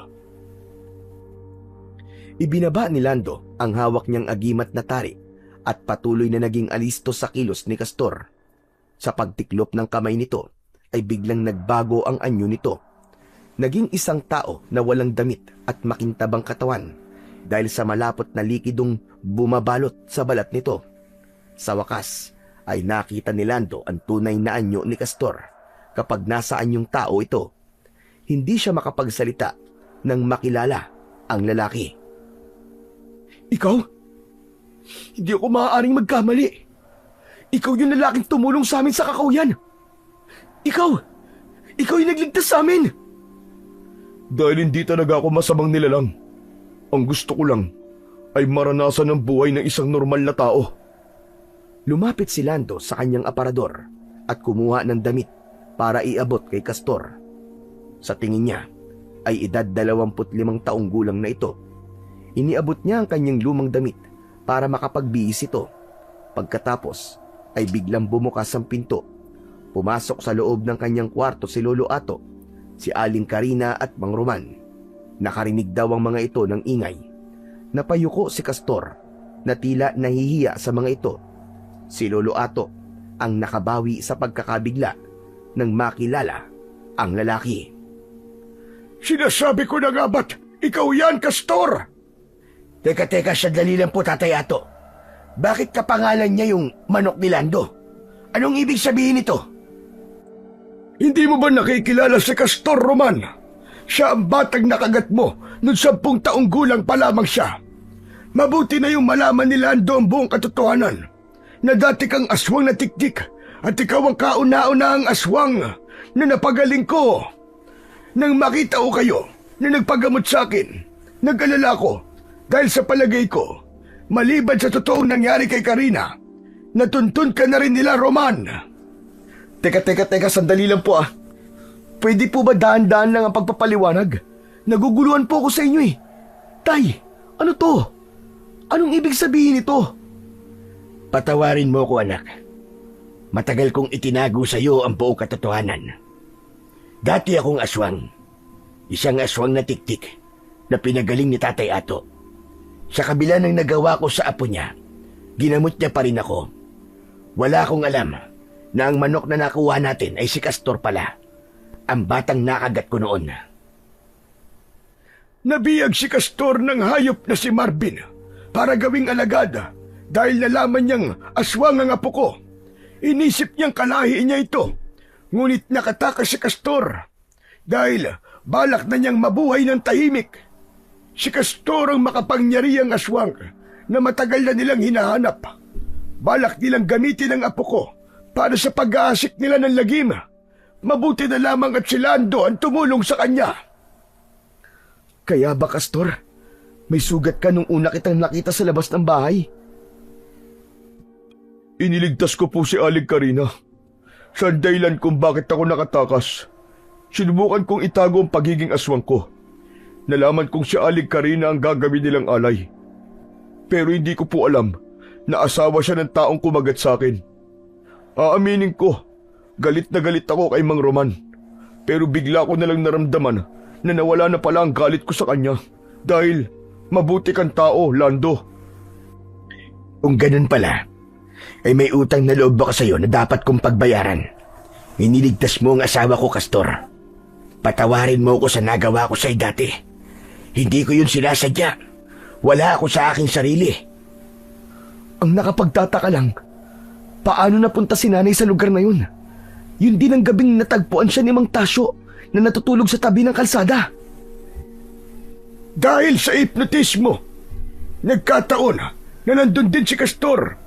Ibinaba ni Lando ang hawak niyang agimat na tari at patuloy na naging alisto sa kilos ni Castor. Sa pagtiklop ng kamay nito ay biglang nagbago ang anyo nito. Naging isang tao na walang damit at makintabang katawan dahil sa malapot na likidong bumabalot sa balat nito. Sa wakas ay nakita ni Lando ang tunay na anyo ni Castor kapag nasa anyong tao ito. Hindi siya makapagsalita nang makilala ang lalaki. Ikaw? Hindi ako maaaring magkamali. Ikaw yung lalaking tumulong sa amin sa kakauyan. Ikaw yung nagligtas sa amin. Dahil hindi talaga ako masamang nilalang. Ang gusto ko lang ay maranasan ang buhay ng isang normal na tao. Lumapit si Lando sa kanyang aparador at kumuha ng damit para iabot kay Castor. Sa tingin niya ay edad 25 taong gulang na ito. Iniabot niya ang kanyang lumang damit para makapagbihis ito. Pagkatapos ay biglang bumukas ang pinto. Pumasok sa loob ng kanyang kwarto si Lolo Ato, si Aling Karina at Mang Roman. Nakarinig daw ang mga ito ng ingay. Napayuko si Castor na tila nahihiya sa mga ito. Si Lolo Ato ang nakabawi sa pagkakabigla nang makilala ang lalaki. Sinasabi ko na nga ba't ikaw yan, Castor? Teka, sandali lang po, Tatay Ato. Bakit kapangalan niya yung manok ni Lando? Anong ibig sabihin nito? Hindi mo ba nakikilala si Castor, Roman? Siya ang batang nakagat mo nung 10 taong gulang pa lamang siya. Mabuti na yung malaman ni Lando ang buong katotohanan na dati kang aswang na tiktik at ikaw ang kauna-unahang aswang na napagaling ko Nang makita ko kayo na nagpagamot sa akin, nag-alala ko dahil sa palagay ko, maliban sa totoong nangyari kay Karina, natuntun ka na rin nila, Roman. Teka, sandali lang po ah. Pwede po ba daan-daan lang ang pagpapaliwanag? Naguguluhan po ako sa inyo eh. Tay, ano to? Anong ibig sabihin ito? Patawarin mo ko, anak. Matagal kong itinago sa iyo ang buong katotohanan. Dati akong aswang. Isang aswang na tiktik na pinagaling ni Tatay Ato. Sa kabila ng nagawa ko sa apo niya, ginamot niya pa rin ako. Wala akong alam na ang manok na nakuha natin ay si Castor pala, ang batang nakagat ko noon. Nabiyag si Castor ng hayop na si Marvin para gawing alagad dahil nalaman niyang aswang ang apo ko. Inisip niyang kalahi niya ito, ngunit nakatakas si Castor dahil balak na niyang mabuhay ng tahimik. Si Castor ang makapangyarihang aswang na matagal na nilang hinahanap. Balak nilang gamitin ang apo ko para sa pag-aasik nila ng lagim. Mabuti na lamang at si Lando ang tumulong sa kanya. Kaya ba, Castor? May sugat ka nung una kitang nakita sa labas ng bahay? Iniligtas ko po si Aling Karina. Sa dahilan kung bakit ako nakatakas. Sinubukan kong itago ang pagiging aswang ko. Nalaman kong si Aling Karina ang gagawin nilang alay. Pero hindi ko po alam na asawa siya ng taong kumagat sa akin. Aaminin ko, galit na galit ako kay Mang Roman. Pero bigla ko nalang naramdaman na nawala na pala ang galit ko sa kanya. Dahil mabuti kang tao, Lando. Kung ganun pala, ay may utang na loob ba ka sa'yo na dapat kong pagbayaran? Iniligtas mo ang asawa ko, Castor. Patawarin mo ko sa nagawa ko sa'yo dati. Hindi ko yun sinasadya. Wala ako sa aking sarili. Ang nakapagtataka lang, paano napunta si nanay sa lugar na yun? Yun din ang gabing natagpuan siya ni Mang Tasyo na natutulog sa tabi ng kalsada. Dahil sa hipnotismo, nagkataon na nandun din si Castor.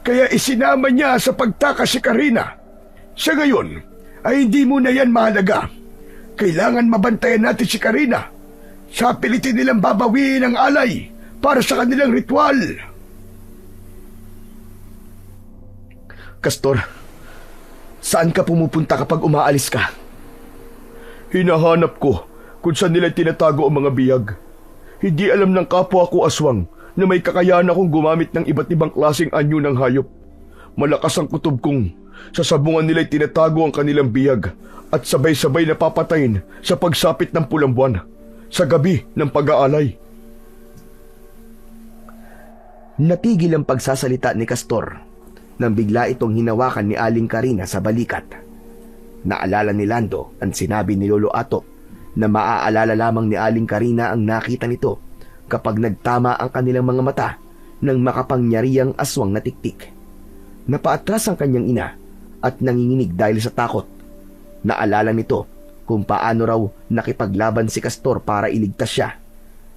Kaya isinama niya sa pagtakas si Karina. Sa ngayon, ay hindi mo na yan mahalaga. Kailangan mabantayan natin si Karina. Sa pilitin nilang babawiin ang alay para sa kanilang ritual. Castor, saan ka pumupunta kapag umaalis ka? Hinahanap ko kung saan nila tinatago ang mga biyag. Hindi alam ng kapwa ko aswang na may kakayahan akong gumamit ng iba't ibang klaseng anyo ng hayop. Malakas ang kutob kong sa sabungan nila'y tinatago ang kanilang biyag at sabay-sabay napapatayin sa pagsapit ng pulang buwan sa gabi ng pag-aalay. Natigil ang pagsasalita ni Castor nang bigla itong hinawakan ni Aling Karina sa balikat. Naalala ni Lando ang sinabi ni Lolo Ato na maaalala lamang ni Aling Karina ang nakita nito kapag nagtama ang kanilang mga mata ng makapangyarihang aswang na tiktik. Napaatras ang kanyang ina at nanginginig dahil sa takot. Naalala nito kung paano raw nakipaglaban si Castor para iligtas siya.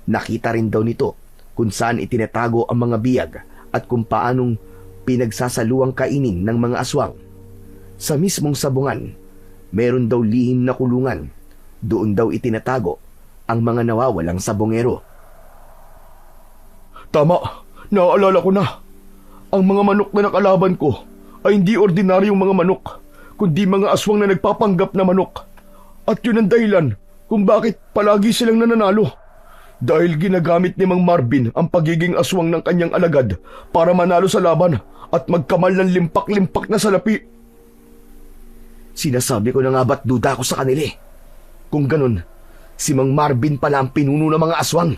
Nakita rin daw nito kung saan itinatago ang mga biyag at kung paanong pinagsasaluang kainin ng mga aswang. Sa mismong sabungan, meron daw lihim na kulungan. Doon daw itinatago ang mga nawawalang sabongero. Tama, naaalala ko na. Ang mga manok na nakalaban ko ay hindi ordinaryong mga manok, kundi mga aswang na nagpapanggap na manok. At yun ang dahilan kung bakit palagi silang nananalo. Dahil ginagamit ni Mang Marvin ang pagiging aswang ng kanyang alagad para manalo sa laban at magkamal ng limpak-limpak na salapi. Sinasabi ko na nga ba't duda ko sa kanila eh. Kung ganun, si Mang Marvin pala ang pinuno ng mga aswang.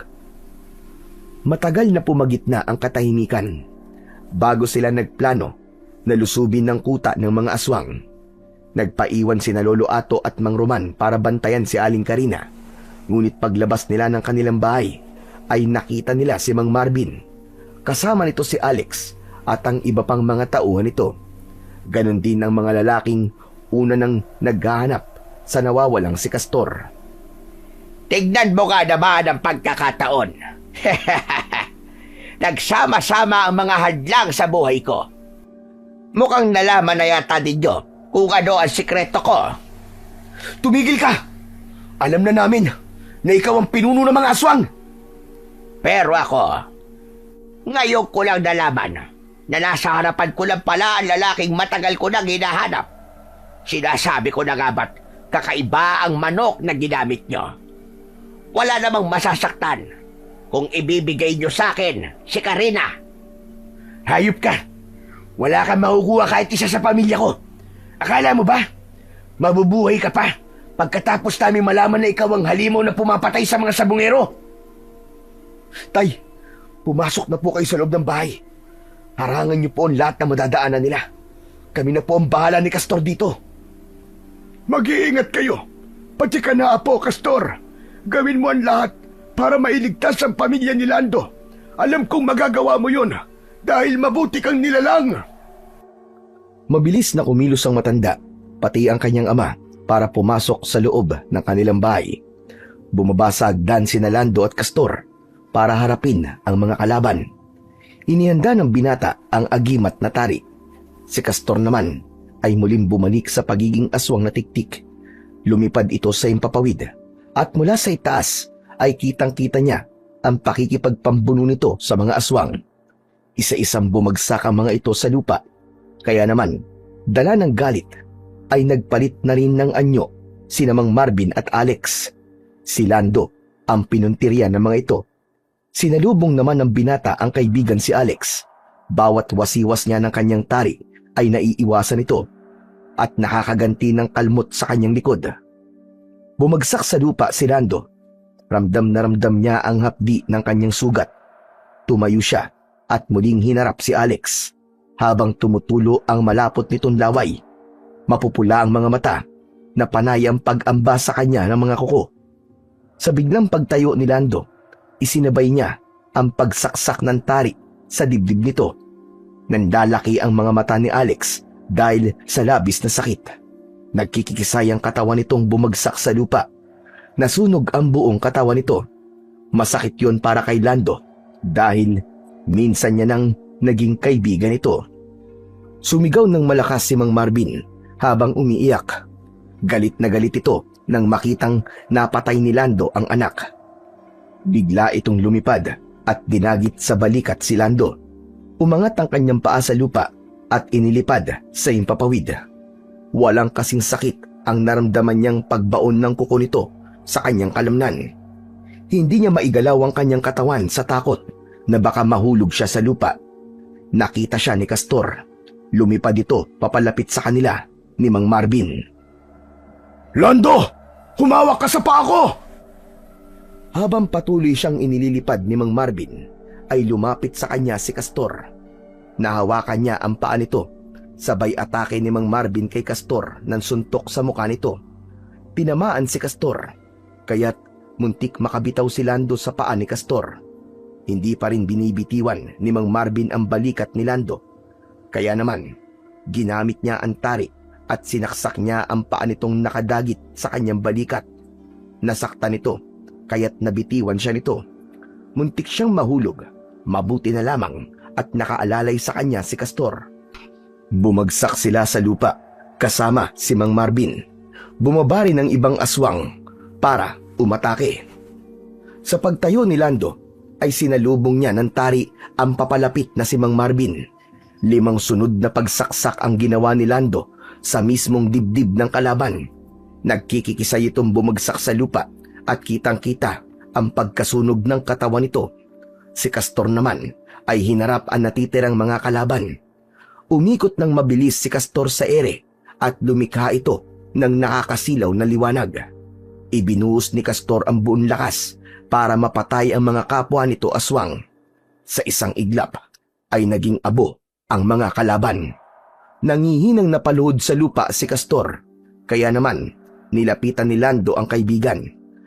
Matagal na pumagitna ang katahimikan bago sila nagplano na lusubin ng kuta ng mga aswang. Nagpaiwan sina Lolo Ato at Mang Roman para bantayan si Aling Karina. Ngunit paglabas nila ng kanilang bahay ay nakita nila si Mang Marvin. Kasama nito si Alex at ang iba pang mga tauhan nito. Ganon din ang mga lalaking una nang naghahanap sa nawawalang si Castor. Tignan mo ka naman ang pagkakataon. Nagsama-sama ang mga hadlang sa buhay ko. Mukhang nalaman na yata ninyo kung ano ang sikreto ko. Tumigil ka! Alam na namin na ikaw ang pinuno ng mga aswang. Pero ako, ngayon ko lang nalaman na nasa harapan ko lang pala ang lalaking matagal ko nang hinahanap. Sinasabi ko na nga ba't kakaiba ang manok na ginamit nyo? Wala namang masasaktan kung ibibigay nyo sa akin si Karina. Hayop ka! Wala kang makukuha kahit isa sa pamilya ko. Akala mo ba? Mabubuhay ka pa pagkatapos namin malaman na ikaw ang halimaw na pumapatay sa mga sabungero. Tay, pumasok na po kayo sa loob ng bahay. Harangan niyo po ang lahat na madadaanan nila. Kami na po ang bahala ni Castor dito. Mag-iingat kayo. Pati ka na, Apo, Castor. Gawin mo ang lahat para mailigtas ang pamilya ni Lando. Alam kong magagawa mo yun dahil mabuti kang nilalang. Mabilis na kumilos ang matanda, pati ang kanyang ama, para pumasok sa loob ng kanilang bahay. Bumaba sa hagdan sina Lando at Castor para harapin ang mga kalaban. Inihanda ng binata ang agimat na tari. Si Castor naman ay muling bumalik sa pagiging aswang na tiktik. Lumipad ito sa impapawid at mula sa itaas ay kitang-kita niya ang pakikipagpambuno nito sa mga aswang. Isa-isang bumagsak ang mga ito sa lupa. Kaya naman, dala ng galit, ay nagpalit na rin ng anyo sina Mang Marvin at Alex. Si Lando ang pinuntirya ng mga ito. Sinalubong naman ng binata ang kaibigan si Alex. Bawat wasiwas niya ng kanyang tari ay naiiwasan ito at nakakaganti ng kalmot sa kanyang likod. Bumagsak sa lupa si Lando. Ramdam na ramdam niya ang hapdi ng kanyang sugat. Tumayo siya at muling hinarap si Alex. Habang tumutulo ang malapot nitong laway, mapupula ang mga mata na panay ang pag-amba sa kanya ng mga kuko. Sa biglang pagtayo ni Lando, isinabay niya ang pagsaksak ng tari sa dibdib nito. Nandalaki ang mga mata ni Alex dahil sa labis na sakit. Nagkikisay ang katawan nitong bumagsak sa lupa. Nasunog ang buong katawan nito. Masakit yon para kay Lando dahil minsan niya nang naging kaibigan ito. Sumigaw ng malakas si Mang Marvin habang umiiyak. Galit na galit ito nang makitang napatay ni Lando ang anak. Bigla itong lumipad at dinagit sa balikat si Lando. Umangat ang kanyang paa sa lupa at inilipad sa impapawid. Walang kasing sakit ang naramdaman niyang pagbaon ng kuko nito sa kanyang kalamnan. Hindi niya maigalaw ang kanyang katawan sa takot na baka mahulog siya sa lupa. Nakita siya ni Castor. Lumipad ito papalapit sa kanila ni Mang Marvin. Lando! Humawak ka sa paa ko! Habang patuloy siyang inililipad ni Mang Marvin, ay lumapit sa kanya si Castor. Nahawakan niya ang paa nito. Sabay atake ni Mang Marvin kay Castor ng suntok sa mukha nito. Tinamaan si Castor, kaya't muntik makabitaw si Lando sa paa ni Castor. Hindi pa rin binibitiwan ni Mang Marvin ang balikat ni Lando. Kaya naman, ginamit niya ang tari at sinaksak niya ang paa nitong nakadagit sa kanyang balikat. Nasaktan nito, kaya't nabitiwan siya nito. Muntik siyang mahulog, mabuti na lamang at nakaalalay sa kanya si Castor. Bumagsak sila sa lupa, kasama si Mang Marvin. Bumaba rin ang ibang aswang para umatake. Sa pagtayo ni Lando, ay sinalubong niya ng tari ang papalapit na si Mang Marvin. 5 sunod na pagsaksak ang ginawa ni Lando sa mismong dibdib ng kalaban. Nagkikisay itong bumagsak sa lupa at kitang-kita ang pagkasunog ng katawan nito. Si Castor naman ay hinarap ang natitirang mga kalaban. Umikot ng mabilis si Castor sa ere at lumikha ito ng nakakasilaw na liwanag. Ibinuhos ni Castor ang buong lakas para mapatay ang mga kapwa nito aswang. Sa isang iglap ay naging abo ang mga kalaban. Nangihinang napaluhod sa lupa si Castor, kaya naman nilapitan ni Lando ang kaibigan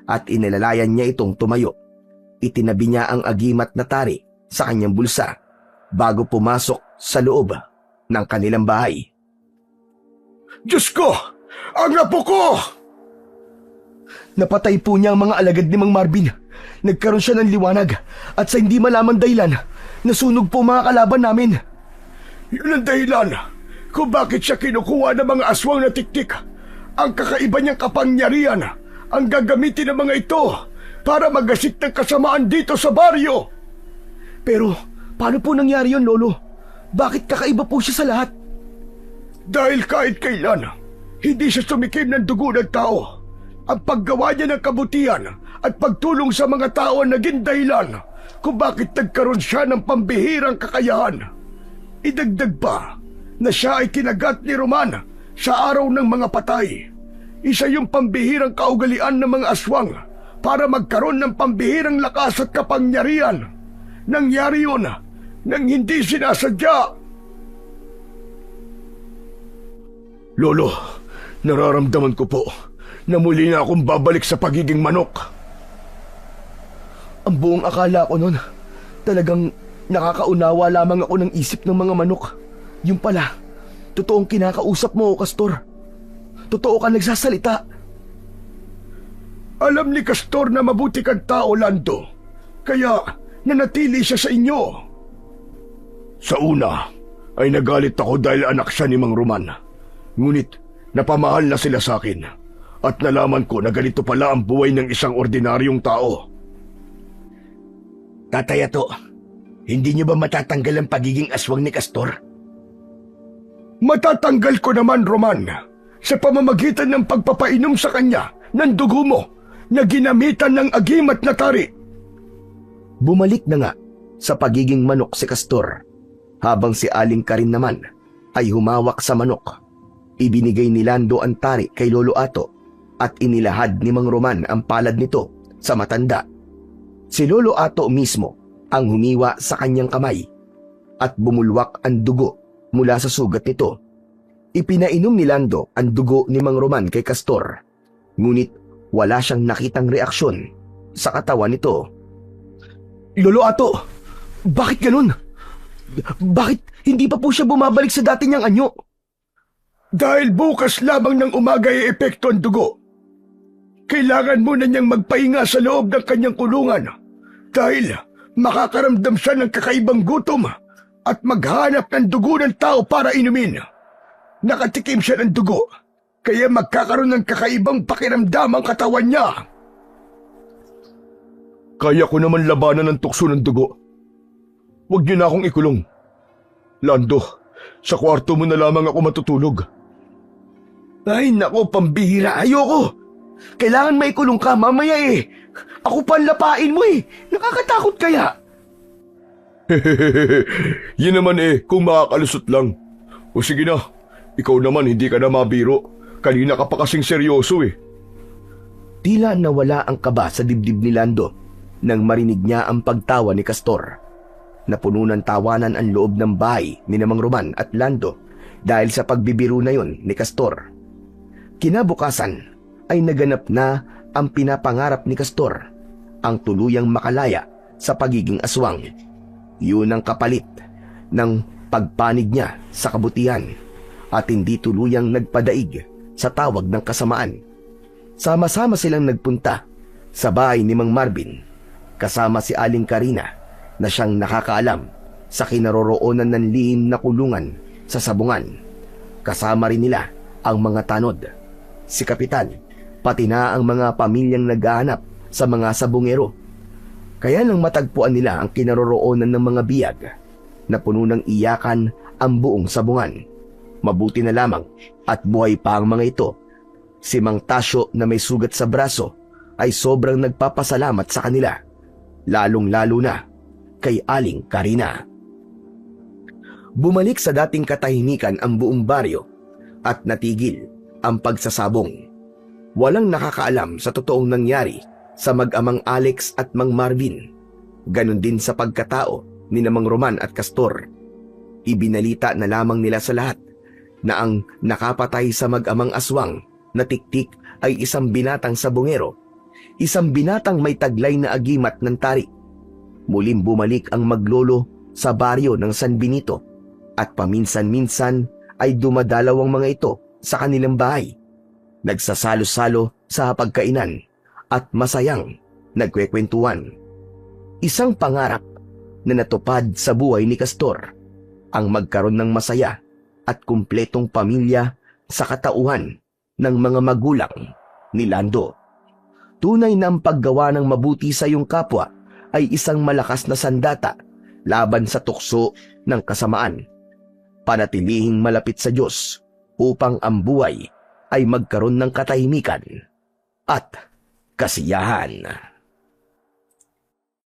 at inilalayan niya itong tumayo. Itinabi niya ang agimat na tari sa kanyang bulsa bago pumasok sa loob ng kanilang bahay. Diyos ko! Ang apo ko! Napatay po niya ang mga alagad ni Mang Marvin. Nagkaroon siya ng liwanag at sa hindi malaman dahilan, nasunog po mga kalaban namin. Yun ang dahilan kung bakit siya kinukuha ng mga aswang na tiktik. Ang kakaiba niyang kapangyarihan ang gagamitin ng mga ito para magasik ng kasamaan dito sa baryo. Pero paano po nangyari yon, Lolo? Bakit kakaiba po siya sa lahat? Dahil kahit kailan, hindi siya sumikim ng dugo ng tao. Ang paggawa niya ng kabutihan at pagtulong sa mga tao ang naging dahilan kung bakit nagkaroon siya ng pambihirang kakayahan. Idagdag pa na siya ay kinagat ni Roman sa araw ng mga patay. Isa yung pambihirang kaugalian ng mga aswang para magkaroon ng pambihirang lakas at kapangyarihan. Nangyari yun nang hindi sinasadya. Lolo, nararamdaman ko po na muli na akong babalik sa pagiging manok. Ang buong akala ko nun, talagang nakakaunawa lamang ako ng isip ng mga manok. Yung pala, totoong kinakausap mo, Castor. Totoo ka nagsasalita. Alam ni Castor na mabuti kang tao, Lando. Kaya nanatili siya sa inyo. Sa una, ay nagalit ako dahil anak siya ni Mang Roman. Ngunit, napamahal na sila sa akin. At nalaman ko na ganito pala ang buhay ng isang ordinaryong tao. Tatay Ato, hindi niyo ba matatanggal ang pagiging aswang ni Castor? Matatanggal ko naman, Roman, sa pamamagitan ng pagpapainom sa kanya ng dugo mo na ginamitan ng agimat na tari. Bumalik na nga sa pagiging manok si Castor, habang si Aling Karin naman ay humawak sa manok. Ibinigay ni Lando ang tari kay Lolo Ato at inilahad ni Mang Roman ang palad nito sa matanda. Si Lolo Ato mismo ang humiwa sa kanyang kamay at bumulwak ang dugo mula sa sugat nito. Ipinainom ni Lando ang dugo ni Mang Roman kay Castor, ngunit wala siyang nakitang reaksyon sa katawan nito. Lolo Ato, bakit ganun? Bakit hindi pa po siya bumabalik sa dati niyang anyo? Dahil bukas lamang ng umaga ay epekto ang dugo. Kailangan muna niyang magpahinga sa loob ng kanyang kulungan dahil makakaramdam siya ng kakaibang gutom at maghanap ng dugo ng tao para inumin. Nakatikim siya ng dugo, kaya magkakaroon ng kakaibang pakiramdam ang katawan niya. Kaya ko naman labanan ng tukso ng dugo. Huwag niyo na akong ikulong. Lando, sa kwarto mo na lamang ako matutulog. Ay nako, pambihira, ayoko! Kailangan maikulong ka mamaya eh. Ako pa ang lapain mo eh. Nakakatakot kaya? Yun naman kung makakalusot lang. O sige na, ikaw naman hindi ka na mabiro. Kanina ka pa kasing seryoso eh. Tila nawala ang kaba sa dibdib ni Lando nang marinig niya ang pagtawa ni Castor. Napuno ng tawanan ang loob ng bahay ni Mang Roman at Lando dahil sa pagbibiro na yon ni Castor. Kinabukasan ay naganap na ang pinapangarap ni Castor, ang tuluyang makalaya sa pagiging aswang. Yun ang kapalit ng pagpanig niya sa kabutihan at hindi tuluyang nagpadaig sa tawag ng kasamaan. Sama-sama silang nagpunta sa bahay ni Mang Marvin kasama si Aling Karina na siyang nakakaalam sa kinaroroonan ng lihim na kulungan sa sabungan. Kasama rin nila ang mga tanod, si Kapitan, pati na ang mga pamilyang naghahanap sa mga sabungero. Kaya nang matagpuan nila ang kinaroroonan ng mga biyag na puno ng iyakan ang buong sabungan, mabuti na lamang at buhay pa ang mga ito. Si Mang Tasyo na may sugat sa braso ay sobrang nagpapasalamat sa kanila, lalong-lalo na kay Aling Karina. Bumalik sa dating katahimikan ang buong baryo at natigil ang pagsasabong. Walang nakakaalam sa totoong nangyari sa mag-amang Alex at Mang Marvin. Ganon din sa pagkatao ni Mang Roman at Castor. Ibinalita na lamang nila sa lahat na ang nakapatay sa mag-amang aswang na tiktik ay isang binatang sabungero, isang binatang may taglay na agimat ng tari. Muling bumalik ang maglolo sa baryo ng San Benito at paminsan-minsan ay dumadalaw ang mga ito sa kanilang bahay. Nagsasalo-salo sa pagkainan at masayang nagkwekwentuhan. Isang pangarap na natupad sa buhay ni Castor, ang magkaroon ng masaya at kumpletong pamilya sa katauhan ng mga magulang ni Lando. Tunay na ang paggawa ng mabuti sa iyong kapwa ay isang malakas na sandata laban sa tukso ng kasamaan. Panatilihing malapit sa Diyos upang ang buhay ay magkaroon ng katahimikan at kasiyahan.